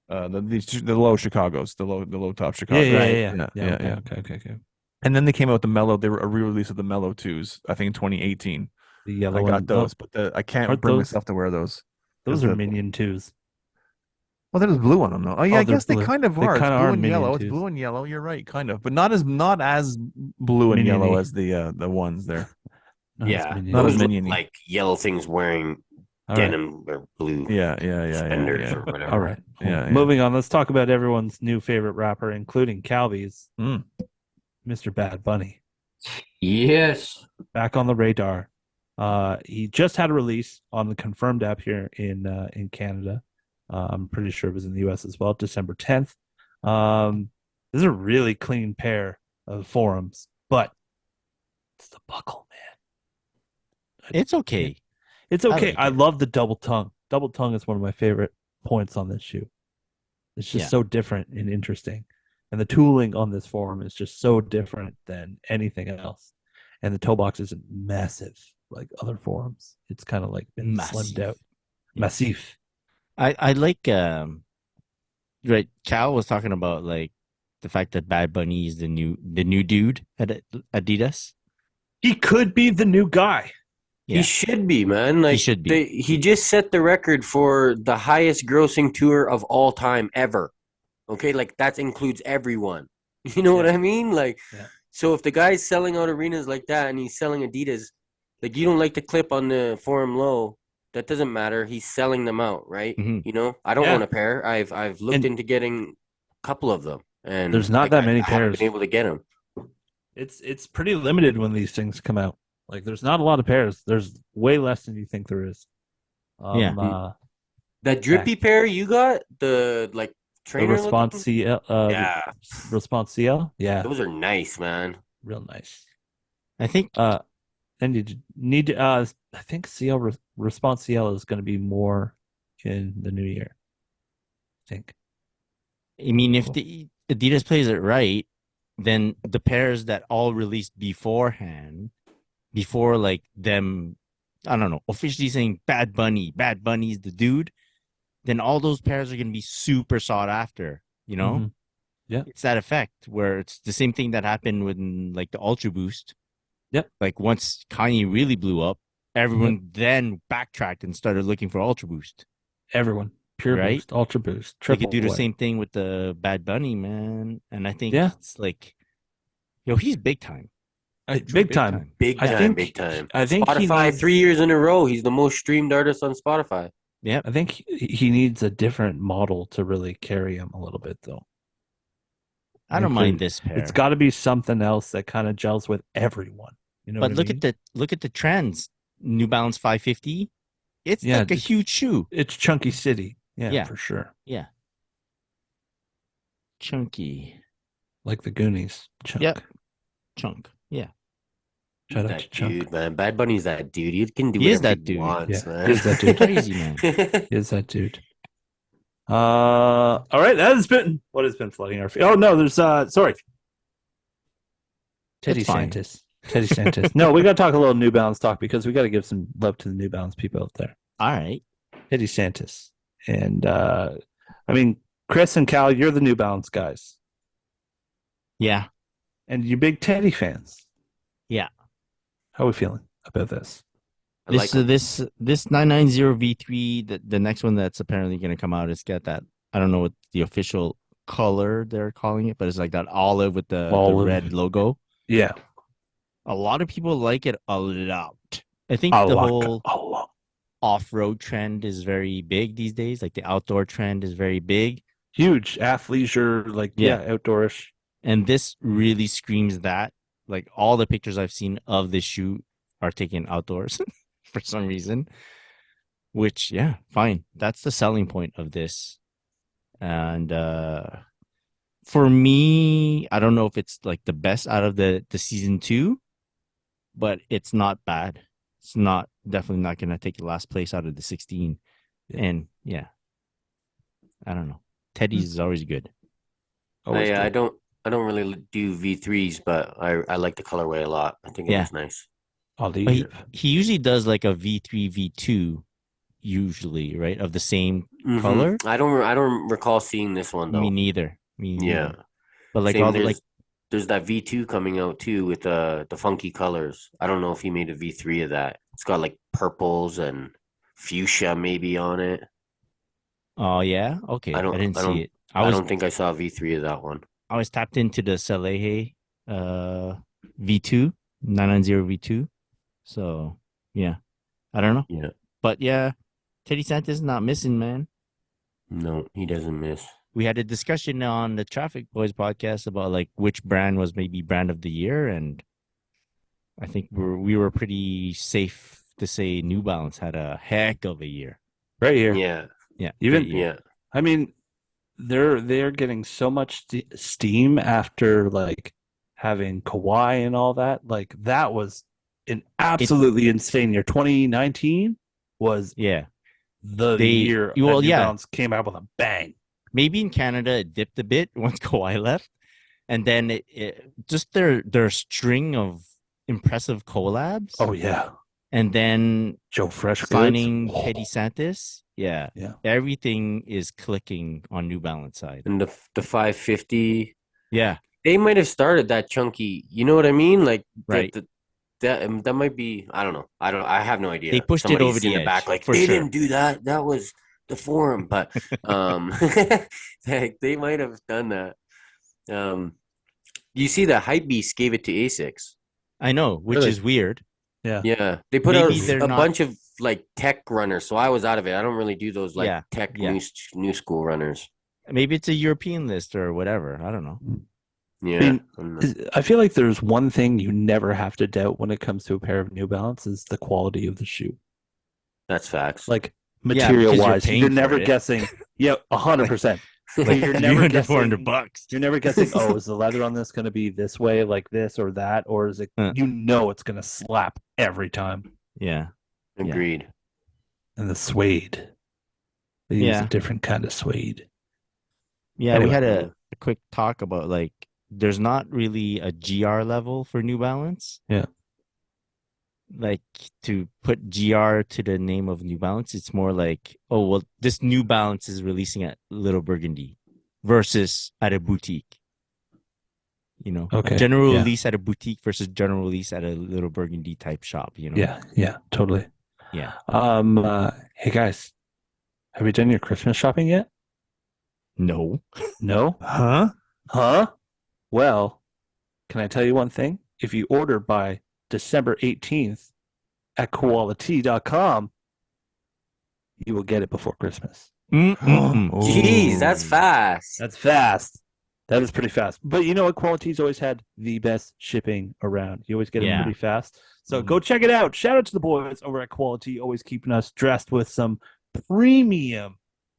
low Chicago's, the low top Chicago. Yeah. Okay. And then they came out with the mellow. They were a re-release of the mellow twos, I think in 2018. The yellow. I got and- those, but I can't Aren't bring those- myself to wear those. Those Because are the- Minion twos. Well, there's blue on them though. Oh yeah, Oh, I they're guess they blue. kind of They are. It's kinda blue are and Minion yellow. twos. It's blue and yellow. You're right, kind of, but not as blue and Minion-y. yellow as the ones there. No, it's Yeah, Minion. Not those as look minion-y. like yellow things wearing All right. denim or blue Yeah. suspenders or whatever. All right. Yeah. Moving on. Let's talk about everyone's new favorite rapper, including Calby's, Mm. Mr. Bad Bunny. Yes. Back on the radar. He just had a release on the Confirmed app here in Canada. I'm pretty sure it was in the US as well, December 10th. This is a really clean pair of forums, but it's the buckle, man. It's okay. It's okay. like I it. love the double tongue. Double tongue is one of my favorite points on this shoe. It's just Yeah. so different and interesting. And the tooling on this form is just so different than anything else. And the toe box isn't massive like other forums. It's kind of like been slimmed out. Yeah. Massif. I like right. Cal was talking about like the fact that Bad Bunny is the new dude at Adidas. He could be the new guy. Yeah. He should be, man. Like should be. He just set the record for the highest grossing tour of all time ever. Okay, like that includes everyone. You know what I mean? Like, Yeah. so if the guy's selling out arenas like that and he's selling Adidas, like you don't like the clip on the forum low that doesn't matter. He's selling them out, right? Mhm. You know, I don't Yeah. own a pair. I've looked And- into getting a couple of them, and There's not that many I haven't pairs. been able to get them. It's pretty limited when these things come out. Like there's not a lot of pairs. There's way less than you think there is. Yeah. That drippy pair you got, the the trainer response looking, CL, yeah, response CL, yeah, those are nice, man. real nice. I think And you need to. I think response CL is going to be more in the new year. I think. I mean, if the Adidas plays it right, then the pairs that all released beforehand, before like them, I don't know, officially saying Bad Bunny's the dude, then all those pairs are gonna be super sought after. You know, Mhm. Yeah. it's that effect where it's the same thing that happened with like the Ultra Boost. Yep. Like once Kanye really blew up, everyone then backtracked and started looking for Ultra Boost. Everyone, pure Right? boost, ultra boost, They triple. could do the way. same thing with the Bad Bunny, man. And I think Yeah. it's like, yo, he's big time. Big time. Big I time, think- big time. I think he Spotify needs- 3 years in a row. He's the most streamed artist on Spotify. Yep. I think he needs a different model to really carry him a little bit, though. I don't mind this pair. It's got to be something else that kind of gels with everyone. You know, But what I mean? look at the trends. New Balance 550. It's Yeah, like a huge shoe. It's Chunky City, Yeah. for sure. Yeah. Chunky. Like the Goonies, Chunk. Yep. Chunk. Yeah. Shout out That to Chunk. dude, man. Bad Bunny's that dude. He can do He is whatever that he dude. wants, Yeah, man. he is that dude. Crazy, man. Is that dude? All right, that has been what has been flooding our feed. Oh no, there's sorry, Teddy It's fine. Santis. Teddy Santis. No, we got to talk a little New Balance talk because we got to give some love to the New Balance people out there. All right. Teddy Santis, and I mean Chris and Cal, you're the New Balance guys, Yeah. and you're big Teddy fans. Yeah. How are we feeling about this? I like him. This 990 V3, the next one that's apparently going to come out, it's got that, I don't know what the official color they're calling it, but it's like that olive with the Olive. red logo. Yeah, A lot of people like it a lot. I think a the lot, whole a lot. off-road trend is very big these days. Like the outdoor trend is very big. Huge athleisure, like Yeah. outdoorish. And this really screams that. Like all the pictures I've seen of this shoe are taken outdoors for some reason. Which, yeah, fine. That's the selling point of this. And for me, I don't know if it's like the best out of the season 2, but it's not bad. It's not definitely not gonna take the last place out of the 16. Yeah. And yeah. I don't know. Teddy's is always good. Always I good. don't really do V3s, but I like the colorway a lot. I think it Yeah. looks nice. All the But he usually does like a V3, V2, usually, right? Of the same Mhm. color. I don't recall seeing this one though. Me neither. Me neither. Yeah. But like Same, all the like there's that V2 coming out too with the funky colors. I don't know if he made a V3 of that. It's got like purples and fuchsia maybe on it. oh yeah? Okay. I didn't see it. I don't think I saw a V3 of that one. I was tapped into the Salehe V2, 990 V2. So yeah. I don't know. Yeah. But yeah, Teddy Santis not missing, man. No, he doesn't miss. We had a discussion on the Traffic Boys podcast about like which brand was maybe brand of the year, and I think we were pretty safe to say New Balance had a heck of a year. right here. Yeah. Yeah. Even- great year. Yeah. I mean, they're getting so much steam after like having Kawhi and all that. Like that was an absolutely insane year. 2019 was Yeah. the They- year that well, New yeah. Balance came out with a bang. Maybe in Canada it dipped a bit once Kawhi left, and then it just their string of impressive collabs. Oh yeah, and then Joe Fresh Goods. signing Oh. Teddy Santis. Yeah, Yeah. everything is clicking on New Balance side. And the 550, Yeah, they might have started that chunky. You know what I mean? Like Right. that might be. I don't know. I have no idea. They pushed it Somebody's over the in edge, back. Like for they sure. didn't do that. That was the forum. But they might have done that. You see, the hype beast gave it to Asics. I know, which Really? is weird. Yeah. Yeah, they put Maybe out they're a not- bunch of like tech runners, so I was out of it. I don't really do those like Yeah, tech yeah. new school runners. Maybe it's a European list or whatever. I don't know. Yeah, I mean, I don't know. I feel like there's one thing you never have to doubt when it comes to a pair of New Balance is the quality of the shoe. That's facts. Like Yeah, material because you're wise, paying you're for never it. guessing. Yeah, 100%. Like you're 300, 400 bucks. You're never guessing. Oh, is the leather on this going to be this way, like this or that, or is it? You know, it's going to slap every time. Yeah. Agreed. And the suede, they use Yeah. a different kind of suede. Yeah, Anyway. we had a quick talk about like there's not really a GR level for New Balance. Yeah. Like to put GR to the name of New Balance, it's more like, oh well, this New Balance is releasing at Little Burgundy versus at a boutique. You know, Okay, a general yeah. release at a boutique versus general release at a Little Burgundy type shop. You know. Yeah, totally. Yeah. Hey guys, have you done your Christmas shopping yet? No. No? Huh? Well, can I tell you one thing? If you order by December 18th at quality.com, you will get it before Christmas. Jeez, that's fast. That's fast. That is pretty fast. But you know what? Quality's always had the best shipping around. You always get it pretty fast. So go check it out. Shout out to the boys over at Quality, always keeping us dressed with some premium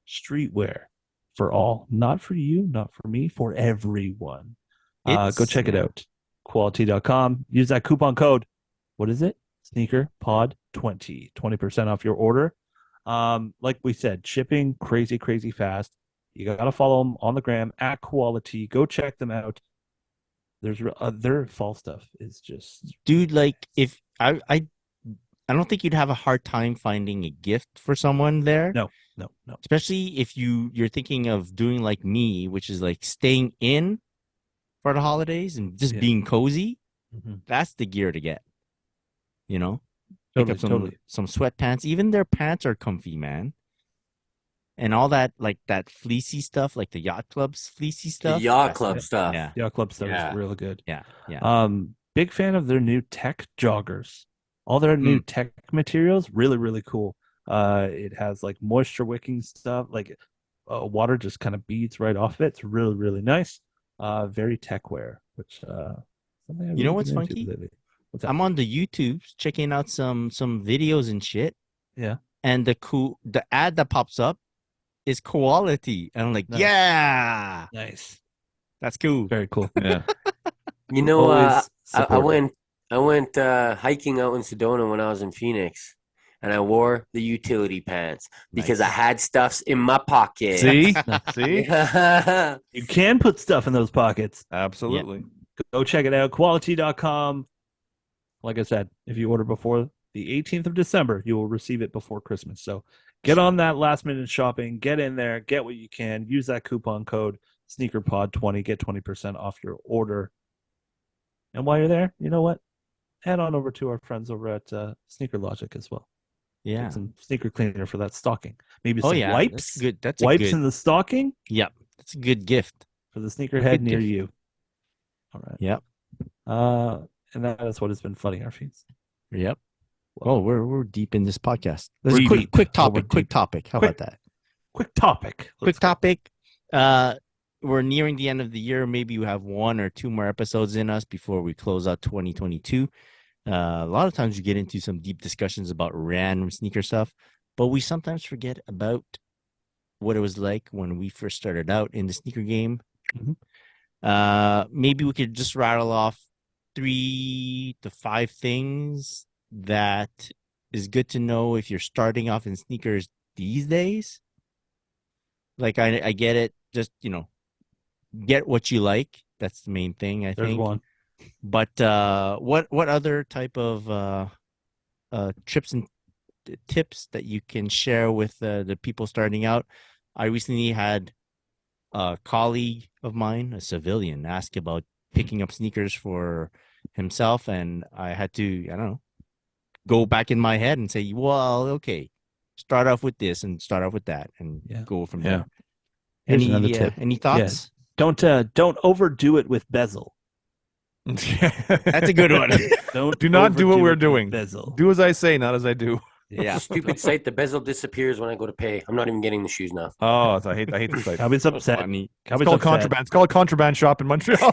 streetwear for all. Not for you, not for me, for everyone. Go check it out. Quality.com. Use that coupon code. What is it? Sneaker Pod 20% off your order. Like we said, shipping crazy fast. You gotta follow them on the gram at Quality. Go check them out. There's their fall stuff is just, dude. Like if I don't think you'd have a hard time finding a gift for someone there. No. Especially if you're thinking of doing like me, which is like staying in for the holidays and just being cozy. That's the gear to get. You know, pick up some sweatpants. Even their pants are comfy, man. And all that, like that fleecy stuff, like the Yacht Club's fleecy stuff. The Yacht Club stuff. Yeah. Yacht Club stuff is real good. Yeah. Big fan of their new tech joggers. All their new tech materials, really cool. It has like moisture wicking stuff, like water just kind of beads right off it. It's really nice. Very tech wear, which something you know what's funky? I'm on the YouTube checking out some videos and shit. Yeah. And the ad that pops up is Quality. And I'm like, nice. That's cool. Very cool. Yeah. You know, I went hiking out in Sedona when I was in Phoenix, and I wore the utility pants because I had stuffs in my pocket. See? You can put stuff in those pockets. Absolutely. Go check it out. Quality.com. Like I said, if you order before the 18th of December, you will receive it before Christmas. So get on that last minute shopping. Get in there. Get what you can. Use that coupon code SneakerPod20. Get 20% off your order. And while you're there, you know what? Head on over to our friends over at Sneaker Logic as well. Yeah. Get some sneaker cleaner for that stocking. Maybe some wipes. That's good. That's wipes in the stocking. Yep. That's a good gift for the sneakerhead near you. All right. Yep. And that is what has been flooding our feeds. Yep. Well, we're deep in this podcast. There's a quick topic. How about that? Quick topic. Quick topic. We're nearing the end of the year. Maybe we have 1 or 2 more episodes in us before we close out 2022. A lot of times we get into some deep discussions about random sneaker stuff, but we sometimes forget about what it was like when we first started out in the sneaker game. Maybe we could just rattle off 3 to 5 things that is good to know if you're starting off in sneakers these days. Like I get it. Just, get what you like. That's the main thing, I think. One. But what other type of trips and tips that you can share with the people starting out? I recently had a colleague of mine, a civilian, ask about picking up sneakers for himself, and I had to, go back in my head and say, well, okay, start off with this and start off with that, and go from there. Here's another tip. Any thoughts? Yeah. Don't overdo it with bezel. That's a good one. Do not do what we're doing. Bezel. Do as I say, not as I do. Yeah. Stupid site. The bezel disappears when I go to pay. I'm not even getting the shoes now. Oh, I hate the site. Cowboy's upset. Funny. It's Cowboy's called upset. contraband. It's called contraband shop in Montreal.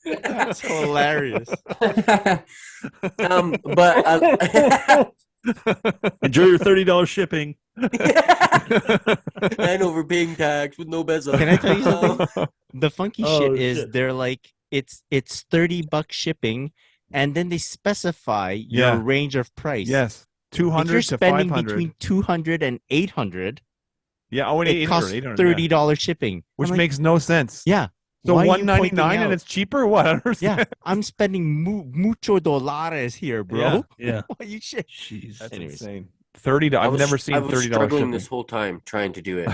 That's hilarious. But Enjoy your $30 shipping. and overpaying tax with no bezel. Can I tell you something? The funky Oh, shit is shit. they're like it's $30 shipping, and then they specify Yeah. your range of price. Yes, If you're 200 to spending 500. between 200 and 800, Yeah, oh, and it 800, costs 800, $30 shipping. which I'm like, makes no sense. yeah. So why are you pointing $199 and out- it's cheaper. What? I don't understand. Yeah, I'm spending mucho dolares here, bro. Yeah. Why you shit? Jeez. That's Anyways. insane. I've never seen I was $30 struggling shipping. this whole time trying to do it.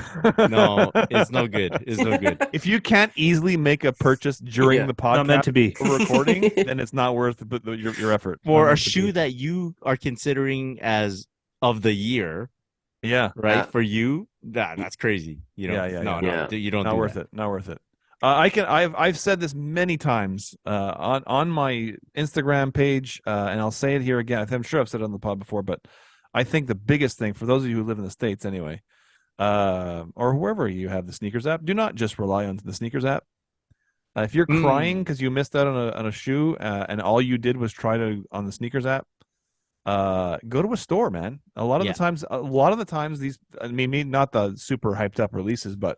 No, it's no good. It's no good. If you can't easily make a purchase during Yeah. the podcast Not meant to be. or recording, then it's not worth your effort. For Not a meant to shoe be. that you are considering as of the year, Yeah, right? Yeah. For you, that's crazy. You know, Yeah. no, Yeah. you don't not do worth that. it. Not worth it. I've said this many times on my Instagram page, and I'll say it here again. I'm sure I've said it on the pod before, but I think the biggest thing for those of you who live in the States anyway, or wherever you have the sneakers app, do not just rely on the sneakers app. If you're crying because you missed out on a shoe and all you did was try to on the sneakers app, go to a store, man. A lot of the times these, I mean, not the super hyped up releases, but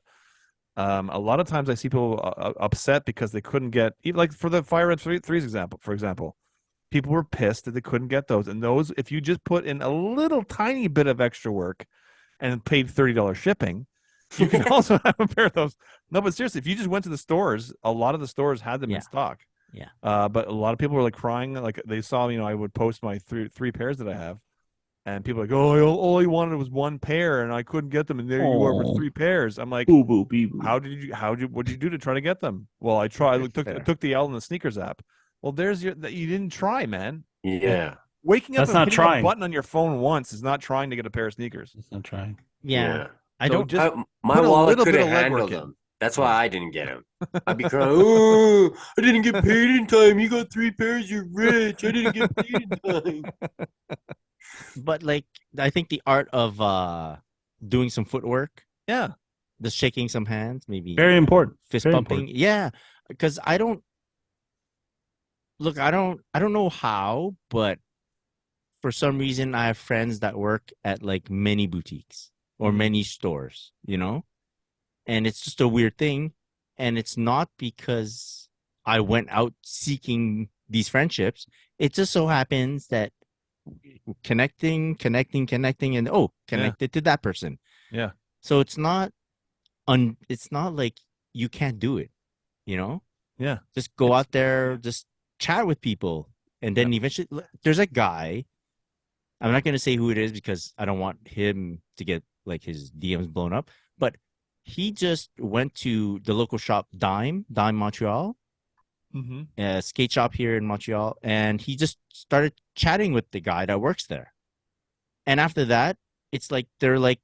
a lot of times I see people upset because they couldn't get, even like for the Fire Red 3s example, for example, people were pissed that they couldn't get those. And those, if you just put in a little tiny bit of extra work and paid $30 shipping, you can also have a pair of those. No, but seriously, if you just went to the stores, a lot of the stores had them in stock. Yeah. But a lot of people were like crying, like they saw, I would post my three pairs that I have, and people are like, oh, all I wanted was one pair, and I couldn't get them, and there you are for 3 pairs. I'm like, Boo boo bee boo. what did you do to try to get them? Well, I tried. I took the L in the sneakers app. Well, there's you didn't try, man. Yeah. Waking up That's and not hitting trying. a button on your phone once is not trying to get a pair of sneakers. It's not trying. Yeah. I So don't just My put a wallet little could bit have of legwork handled in. them. That's why I didn't get them. I'd be crying, oh, I didn't get paid in time. You got 3 pairs, you're rich. I didn't get paid in time. But like, I think the art of doing some footwork, Yeah. just shaking some hands, maybe Very important. fist very bumping. important. Yeah, because I don't know how, but for some reason I have friends that work at like many boutiques or many stores, and it's just a weird thing. And it's not because I went out seeking these friendships. It just so happens that connecting, and connected to that person. Yeah. So it's not like you can't do it, Yeah. Just go out there, just chat with people, and then eventually there's a guy. I'm not gonna say who it is because I don't want him to get like his DMs blown up, but he just went to the local shop Dime Montreal, Mm-hmm. a skate shop here in Montreal, and he just started chatting with the guy that works there. And after that, it's like they're like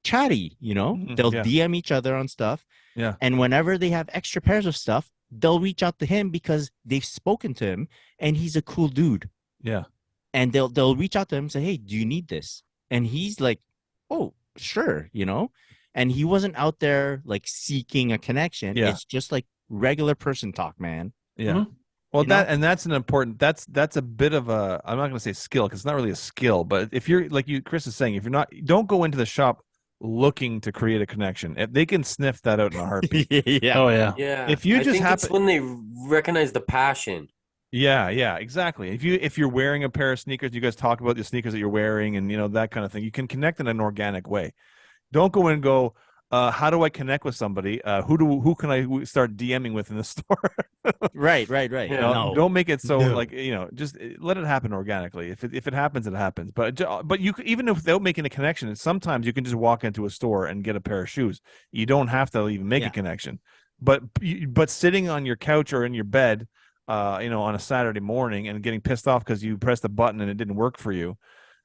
chatty, Mhm, They'll yeah. DM each other on stuff. Yeah. And whenever they have extra pairs of stuff, they'll reach out to him because they've spoken to him and he's a cool dude. Yeah. And they'll reach out to him and say, hey, do you need this? And he's like, oh, sure, And he wasn't out there like seeking a connection. Yeah. It's just like regular person talk, man. Yeah. Mhm. Well, You know? that's an important. That's a bit of a. I'm not going to say skill because it's not really a skill. But if you're like Chris is saying, if you're not, don't go into the shop looking to create a connection. If they can sniff that out in a heartbeat. Yeah. Oh yeah. Yeah. If you I just think it's happen- when they recognize the passion. Yeah, exactly. If you're wearing a pair of sneakers, you guys talk about the sneakers that you're wearing, and that kind of thing. You can connect in an organic way. Don't go in and go, how do I connect with somebody? Who can I start DMing with in the store? Right. Yeah. No. Don't make it so No. like just let it happen organically. If it happens, it happens. But you even without making a connection, sometimes you can just walk into a store and get a pair of shoes. You don't have to even make a connection. But sitting on your couch or in your bed, on a Saturday morning and getting pissed off because you pressed a button and it didn't work for you,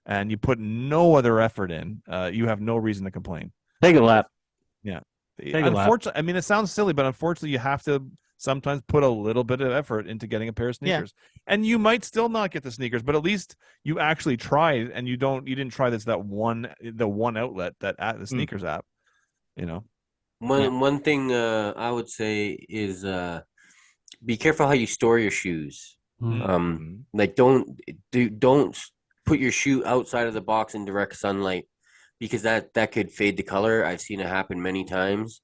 and you put no other effort in, you have no reason to complain. Take a lap. Yeah. Take a lap. Unfortunately, I mean, it sounds silly, but unfortunately, you have to sometimes put a little bit of effort into getting a pair of Yeah. sneakers. And you might still not get the sneakers, but at least you actually tried, and you didn't try the one outlet that at the sneakers app, you know. One thing I would say is be careful how you store your shoes. Like don't put your shoe outside of the box in direct sunlight, because that could fade the color. I've seen it happen many times.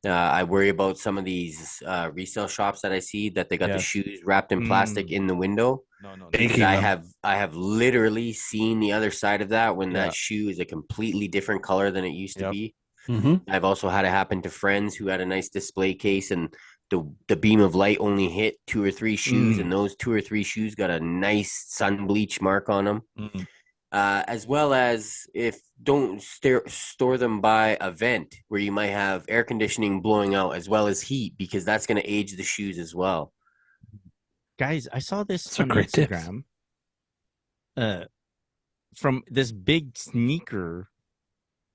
I worry about some of these resale shops that I see that they got the shoes wrapped in plastic in the window. No. Because I have literally seen the other side of that when that shoe is a completely different color than it used to be. I've also had it happen to friends who had a nice display case, and the beam of light only hit 2 or 3 shoes, and those 2 or 3 shoes got a nice sun bleach mark on them. As well as if don't store them by a vent where you might have air conditioning blowing out as well as heat, because that's going to age the shoes as well. Guys, I saw this Those are on great tips. Instagram from this big sneaker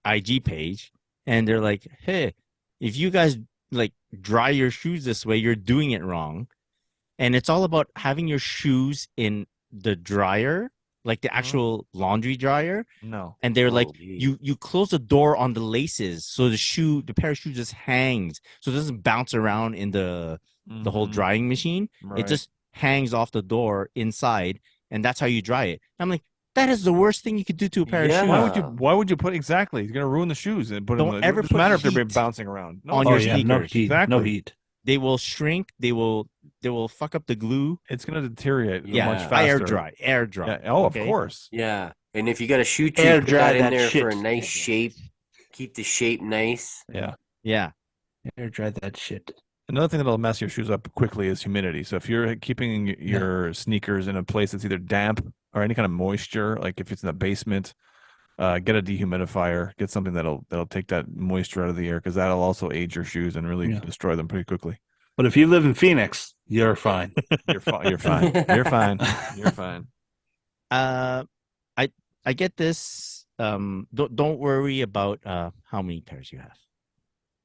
IG page, and they're like, hey, if you guys like dry your shoes this way, you're doing it wrong. And it's all about having your shoes in the dryer, like the actual laundry dryer. No. And they're like, geez. you close the door on the laces, so the pair of shoes just hangs, so it doesn't bounce around in the whole drying machine. It just hangs off the door inside, and that's how you dry it. I'm like, that is the worst thing you could do to a pair of shoes. Why would you put exactly? You're gonna ruin the shoes and put Don't them. ever It doesn't put matter if they're heat bouncing around on your No sneakers. heat. Exactly. No heat. They will shrink. They will fuck up the glue. It's gonna deteriorate Yeah. much faster. Air dry. Yeah. Oh, okay? of course. Yeah, and if you got a shoe tree, Air put dry that in that there shit. for a nice shape. Keep the shape nice. Yeah. Yeah. Air dry that shit. Another thing that'll mess your shoes up quickly is humidity. So if you're keeping your sneakers in a place that's either damp or any kind of moisture, like if it's in the basement, get a dehumidifier. Get something that'll take that moisture out of the air, because that'll also age your shoes and really destroy them pretty quickly. But if you live in Phoenix, you're fine. You're fine. You're fine. You're fine. You're fine. I get this. Don't worry about how many pairs you have.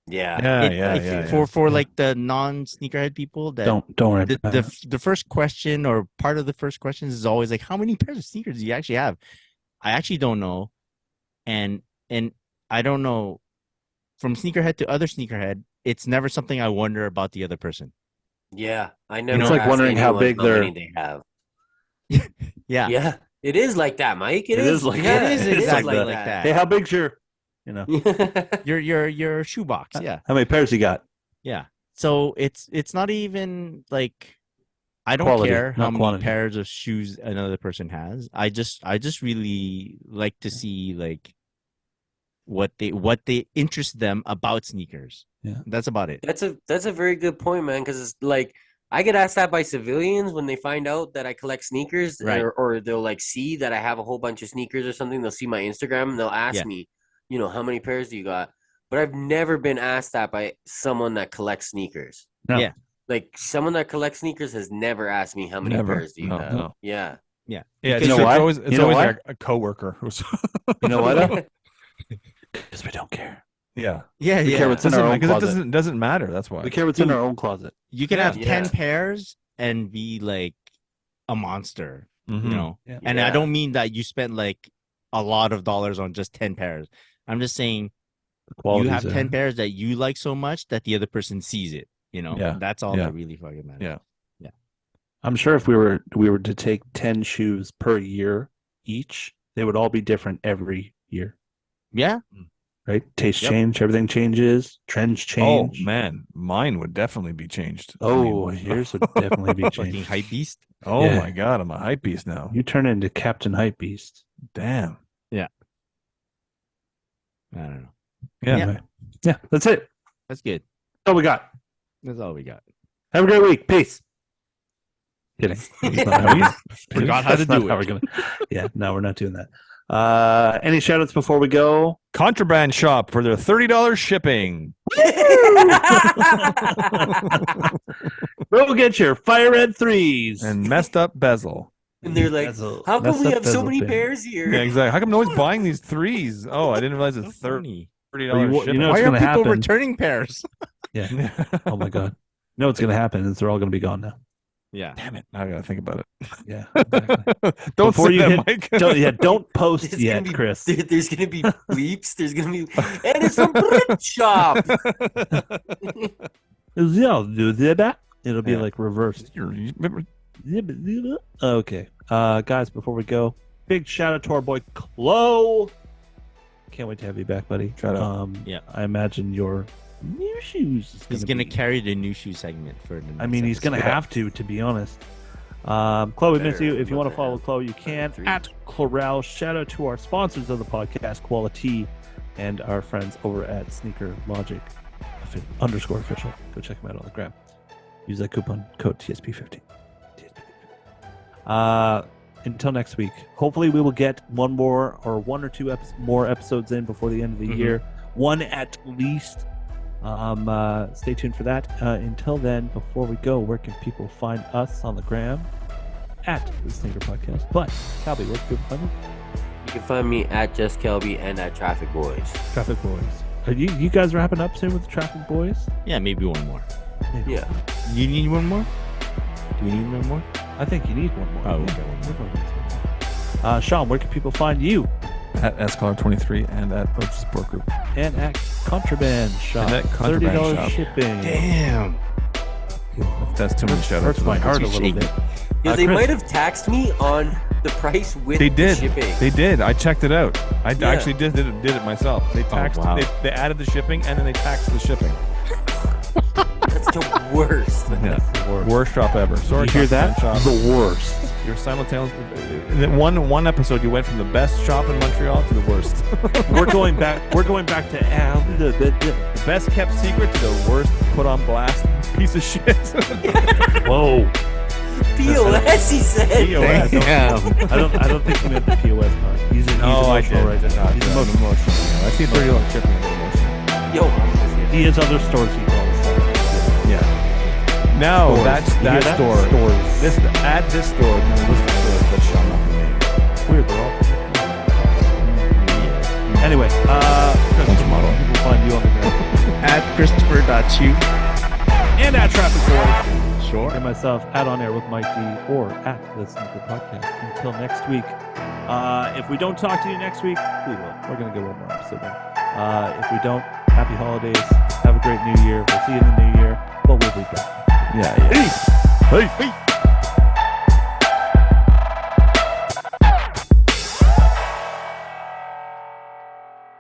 Yeah. For like the non-sneakerhead people, that Don't worry about it. the first question, or part of the first question, is always like, how many pairs of sneakers do you actually have? I actually don't know, and I don't know, from sneakerhead to other sneakerhead, it's never something I wonder about the other person. Yeah, I never. It's like ask wondering how anyone big their- many they have. Yeah, Yeah, it is like that, Mike. It is like yeah, that. it is It is exactly like like that. Hey, how big's your, Your shoebox, yeah. how many pairs you got? Yeah. So it's not even like, I don't Quality, care how not many quantity. pairs of shoes another person has. I just really like to see like what they interest them about sneakers. Yeah. That's about it. That's a very good point, man. Because it's like I get asked that by civilians when they find out that I collect sneakers, Right. or they'll like see that I have a whole bunch of sneakers or something. They'll see my Instagram and they'll ask me, how many pairs do you got? But I've never been asked that by someone that collects sneakers. No. Yeah. Like someone that collects sneakers has never asked me how many Never. pairs do you No, have. no. Yeah. Yeah. Yeah. You know It's why? always You know always why? like a coworker who's. You know what? Because we don't care. Yeah. Yeah, We care what's in Doesn't, our own because it closet. doesn't matter. That's why. We care what's in our own closet. You can Yeah. have 10 Yeah. pairs and be like a monster, Mhm. you know. Yeah. And I Yeah. don't mean that you spent like a lot of dollars on just 10 pairs. I'm just saying The quality's you have there. 10 pairs that you like so much that the other person sees it, you know. Yeah. That's all Yeah. that really fucking matters. Yeah. I'm sure if we were to take 10 shoes per year each, they would all be different every year. Yeah. Right? Tastes Yep. change, everything changes, trends change. Oh man, mine would definitely be changed. Oh, yours would definitely be Fucking changed. hype beast. Oh Yeah. my god, I'm a hype beast now. You turn into Captain Hypebeast. Damn. I don't know. Yeah. Anyway. Yeah, that's it. That's good. That's all we got. That's all we got. Have a great week. Peace. Kidding. That's not how we- Forgot how to that's not do how it. we're gonna- Yeah, no, we're not doing that. Any shout outs before we go? Contraband shop for their $30 shipping. Go get your fire red threes. And messed up bezel. And they're like, Bezel. how come Messed we up have so bezel many pin. pairs here? Yeah, exactly. How come no one's buying these threes? Oh, I didn't realize it's So funny. $30 Well, you shipping. know- Why what's are gonna people happen? returning pairs? Yeah. Oh my god. know what's going to happen is they're all going to be gone now. Yeah. Damn it! Now I gotta think about it. Yeah. Exactly. Don't Before say you that, hit- Mike. don't post There's yet, gonna be, Chris. There's gonna be bleeps. There's gonna be, and it's from Print Shop. It'll be Yeah. like reversed. Remember- Okay. Guys, before we go, big shout out to our boy Chloe. Can't wait to have you back, buddy. Shout out. Yeah. I imagine your new shoes is He's gonna gonna be- carry the new shoe segment for the I next mean, he's going to episode. have to be honest. Chloe, miss Better you. If you look want to at follow him. Chloe, you can Three. at Chloral. Shout out to our sponsors of the podcast, Quality, and our friends over at Sneaker Logic _official. Go check them out on the gram. Use that coupon code TSP50. Until next week, hopefully we will get one or two more episodes in before the end of the Mhm. year. One at least. Stay tuned for that. Until then, before we go, where can people find us on the gram? At the Sneaker Podcast. But, Calby, where can people find you? You can find me at Just Kelby and at Traffic Boys. Traffic Boys. Are you guys wrapping up soon with the Traffic Boys? Yeah, maybe one more. Yeah. You need one more? Do we need one more? I think you need one more. Oh, Yeah, okay, one more. Sean, where can people find you? At SCollar23 and at OG Support Group. And at Contraband Shop. And at Contraband $30 Shop. shipping. Damn. That's too many shout outs. Hurts my heart a Too little shaky. bit. Because they Chris. might have taxed me on the price with They the did. shipping. They did. I checked it out. I Yeah. actually did it myself. They taxed. wow. They added the shipping and then they taxed the shipping. That's the worst. Yeah. The worst. Worst shop ever. Sorry, You hear that? Contraband Shop. The worst. You're simultaneous. In one episode, you went from the best shop in Montreal to the worst. We're going back to The best kept secret to the worst put on blast piece of shit. Whoa. POS, he said. POS. Damn. I don't think he meant the POS part. He's emotional right now. He's emotional. I see $30 shipping. I'm emotional. Yo, I'm with you. He has other stores he calls. Yeah. Now Stores. that's You hear that that? store. Stores. Add this store to the list of stores that shall not be named. Weird, they're all. Anyway, Chris, model. people find you on the ground. At Christopher.chu. And at Traffic Boy. Sure. And myself at On Air with Mike D or at the Sneaker Podcast. Until next week. If we don't talk to you next week, we will. We're going to get one more episode in. If we don't, happy holidays. Have a great new year. We'll see you in the new year. But we'll be back. Yeah. Peace. Peace.